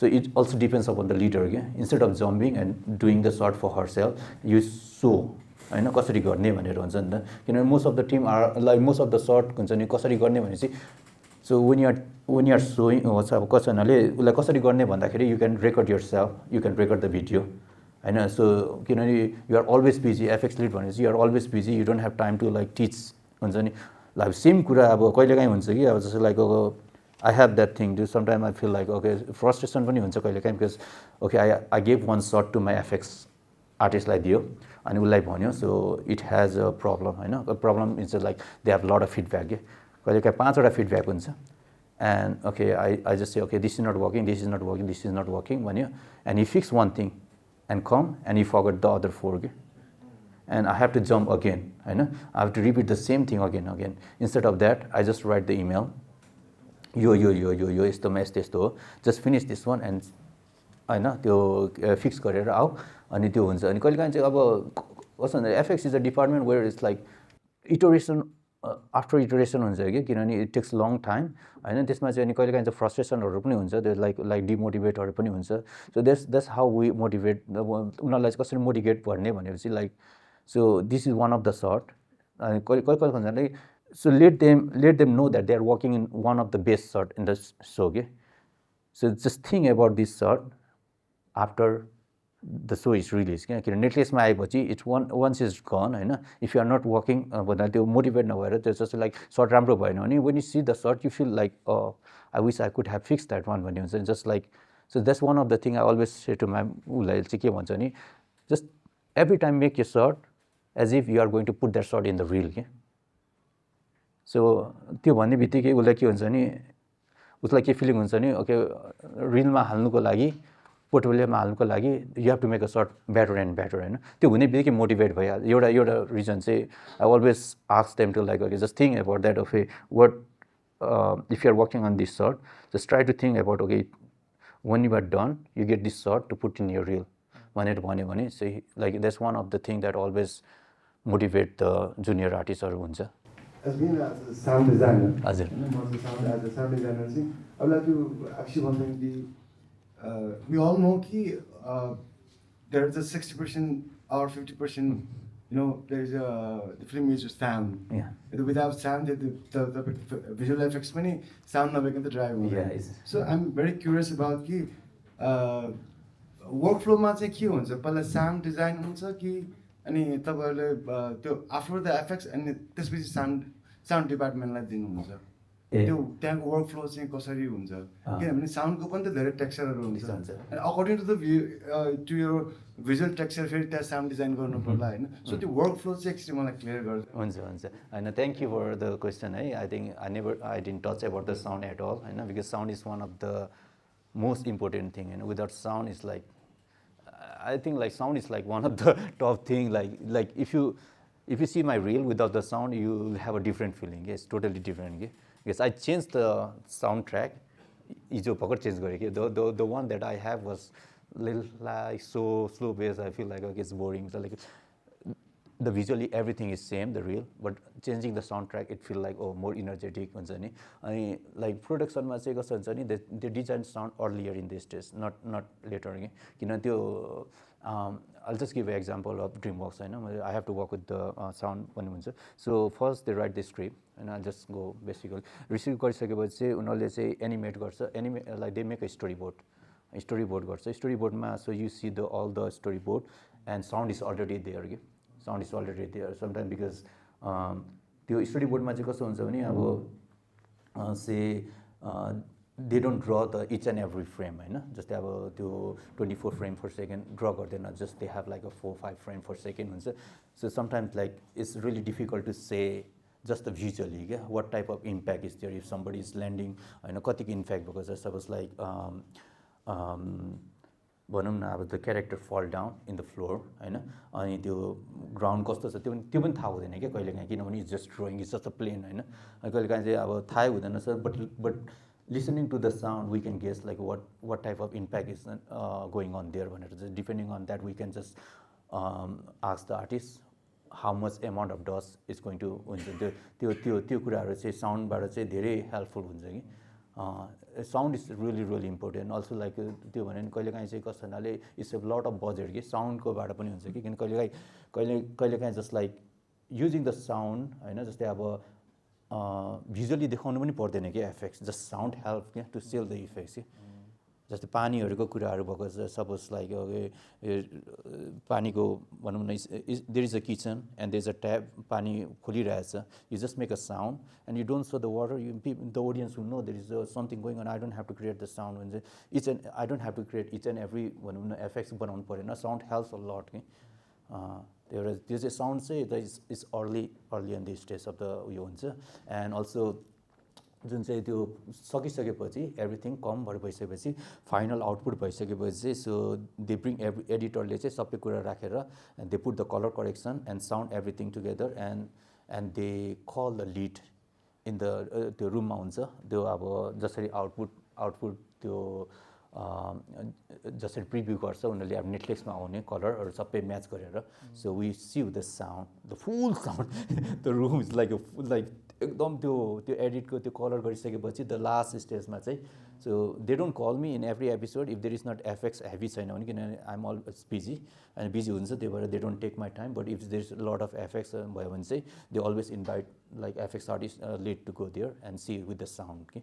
so it also depends upon the leader के instead of jumping and doing the shot for herself you so होइन कसरी गर्ने भनेर हुन्छ नि त किनभने most of the team are like most of the shot हुन्छ नि कसरी गर्ने भनेपछि सो वेन युआर सोइङ होस् अब कसैजनाले उसलाई कसरी गर्ने भन्दाखेरि you can record yourself you can record the video होइन सो किनभने you're always busy FX lead भनेपछि you're always busy you don't have time to like teach हुन्छ नि लाइक सेम कुरा अब कहिलेकाहीँ हुन्छ कि अब जस्तो like I have that thing do sometime I feel like okay frustration पनि हुन्छ कहिलेकाहीँ because okay I gave one shot to my FX आर्टिस्टलाई दियो अनि उसलाई भन्यो so it has a problem होइन problem is like they have lot of feedback के कहिलेकाहीँ 5वटा फिडब्याक हुन्छ and okay I just say okay this is not working this is not working this is not working भन्यो and you fix one thing and come and you forget the other 4 and I have to jump again I have to repeat the same thing again instead of that I just write the email yo यस्तो mess त्यस्तो हो just finish this one and होइन त्यो fix गरेर आऊ अनि त्यो हुन्छ अनि कहिलेकाहीँ चाहिँ अब कस्तो हुन्छ FX is a department where it's like iteration after iteration हुन्छ कि किनभने इट टेक्स लङ टाइम होइन त्यसमा चाहिँ अनि कहिलेकाहीँ चाहिँ फ्रस्ट्रेसनहरू पनि हुन्छ त्यो लाइक डिमोटिभेटहरू पनि हुन्छ so that's how we motivate उनीहरूलाई चाहिँ कसरी मोटिभेट गर्ने भनेपछि like so this is one of the shot अनि कहिले भन्छ like so let them know that they are working in one of the best shot in the show के so just think about this shot after the show is release किन नेटफ्लिक्समा आएपछि it's once is gone होइन if you are not working भन्दा त्यो motivate नभएर त्यो जस्तो लाइक सर्ट राम्रो भएन भने when you see the shot you feel like I wish I could have fix that one भन्ने हुन्छ just like so that's one of the thing I always say to my उसलाई चाहिँ के भन्छ नि just every time make you shot as if you are going to put that shot in the reel के so त्यो भन्ने बित्तिकै उसलाई के हुन्छ नि उसलाई के फिलिङ हुन्छ नि ओके रिलमा हाल्नुको लागि पोर्टफोलियोमा हाल्नुको लागि you have to make a shot better and better होइन त्यो हुने बित्तिकै मोटिभेट भइहाल्छ एउटा रिजन चाहिँ I always ask them to like okay just think about that okay what if you are working on this shot just try to think about okay when you are done you get this shot to put in your reel भनेर भन्यो भने so like that's one of the thing that always motivate the junior artists हरू हुन्छ As being a sound designer, हजुर as a sound designer, I would like to actually wondering we all know that there's a 60% or 50%. There's the film uses sound. Yeah. Without sound, the visual effects many sound not making the drive. Yeah. So I'm very curious about कि workflow मा चाहिँ के हुन्छ पहिला sound design हुन्छ कि अनि तपाईहरुले त्यो after the effects अनि त्यसपछि sound डिपार्टमेन्टलाई दिनुहुन्छ त्यो त्यहाँको वर्कफ्लो चाहिँ कसरी हुन्छ किनभने साउन्डको पनि त धेरै टेक्सचरहरू हुन्छ अनि अकर्डिङ टु द टु यो भिजुअल टेक्सचर फेरि त्यहाँ साउन्ड डिजाइन गर्नु पर्ला होइन सो त्यो वर्कफ्लो चाहिँ एकचोटि मलाई क्लियर गर्छ हुन्छ होइन thank you for the question है I think I didn't touch about the sound at all होइन because sound is one of the most important thing होइन without sound is like I think like sound is like one of the top thing like if you if you see my reel without the sound, you will have a different feeling. It's totally different. Yes, I changed the soundtrack. The one that I have was little like so slow bass. I feel like okay, it's boring. So like the visually everything is same, the reel, but changing the soundtrack, it feel like oh more energetic. Like production they design sound earlier in this stage, not later. I'll just give an example of DreamWorks. I have to work with the sound. So first they write the script, and I'll just go basically. Receive animate like they make a storyboard. Storyboard so you see all the storyboard, and sound is already there. Sound is already there. Sometimes because the storyboard ma kaso huncha bhane say they don't draw each and every frame, just have a 24 frame per second draw garden, just they have like a 4-5 frame per second. So sometimes like it's really difficult to say just visually what type of impact is there if somebody is landing, katik impact because suppose like the character fall down in the floor, and the ground cost is it's just drawing, it's just a plane, but listening to the sound we can guess like what type of impact is going on there. Depending on that we can just ask the artist how much amount of dust is going to sound very helpful. Sound is really important. Also like it's a lot of budget sound just like using the sound just have visually effects, just sound help to sell the effects. Just पानीहरुको कुराहरु भएको suppose like पानीको भनौं न there is a kitchen and there is a tap, पानी खोलिरहेछ, you just make a sound and you don't show the water, the audience will know there is something going on. I don't have to create the sound, I don't have to create each and every भनौं न effects बनाउनु पर्दैन. Sound helps a lot. There's a sound say that is early in the stage of the उयो हुन्छ. And also जुन चाहिँ त्यो सकिसकेपछि एभ्रिथिङ कम भएर भइसकेपछि फाइनल आउटपुट भइसकेपछि सो दे ब्रिङ एडिटरले चाहिँ सबै कुरा राखेर and they put the colour correction and sound everything together and they call the lead in the त्यो रुममा हुन्छ त्यो अब जसरी आउटपुट त्यो जसरी प्रिभ्यू गर्छ उनीहरूले अब नेटफ्लिक्समा आउने कलरहरू सबै म्याच गरेर so we see the sound the full sound the room is like एकदम त्यो एडिटको त्यो कलर गरिसकेपछि द लास्ट स्टेजमा चाहिँ so they don't call me in every episode if there is not FX heavy छैन भने किनभने आइ एम अलवेज बिजी अनि बिजी हुन्छ त्यही भएर they don't take my time. But if there is lot of FX भयो भने चाहिँ they always invite like FX artist let to go there and see with the sound कि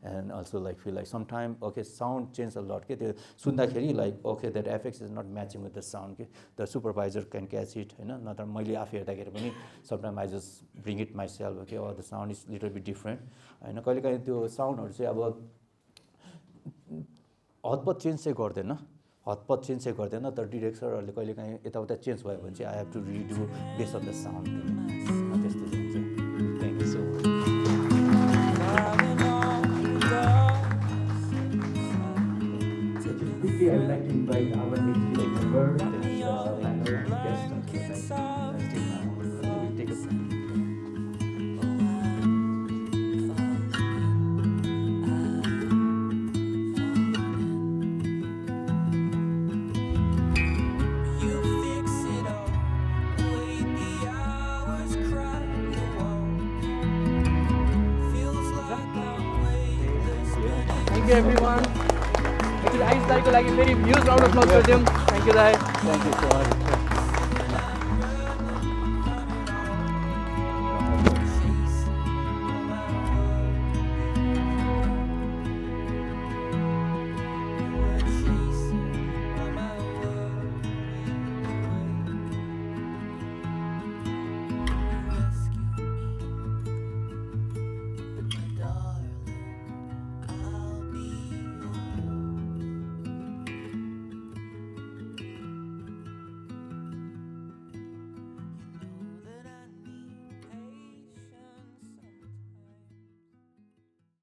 and also like feel like sometime okay sound change a lot त्यो सुन्दाखेरि like okay that FX is not matching with the sound the supervisor can catch it नत्र मैले आफै हेर्दाखेरि पनि sometimes I just bring it myself okay or the sound is little bit different कहिलेकाहीँ त्यो साउन्डहरु चाहिँ अब हतपत चेन्ज चाहिँ गर्दैन तर डिरेक्टरहरुले कहिलेकाहीँ यताउता चेन्ज भयो भने चाहिँ I have to redo based on the sound त्यस्तो हुन्छ. Thank you so much. I would like to invite our next member and guest. Take a seat. Thank you everyone. Actually, I like a very huge round of applause for them. Thank you, guys. Thank you so much.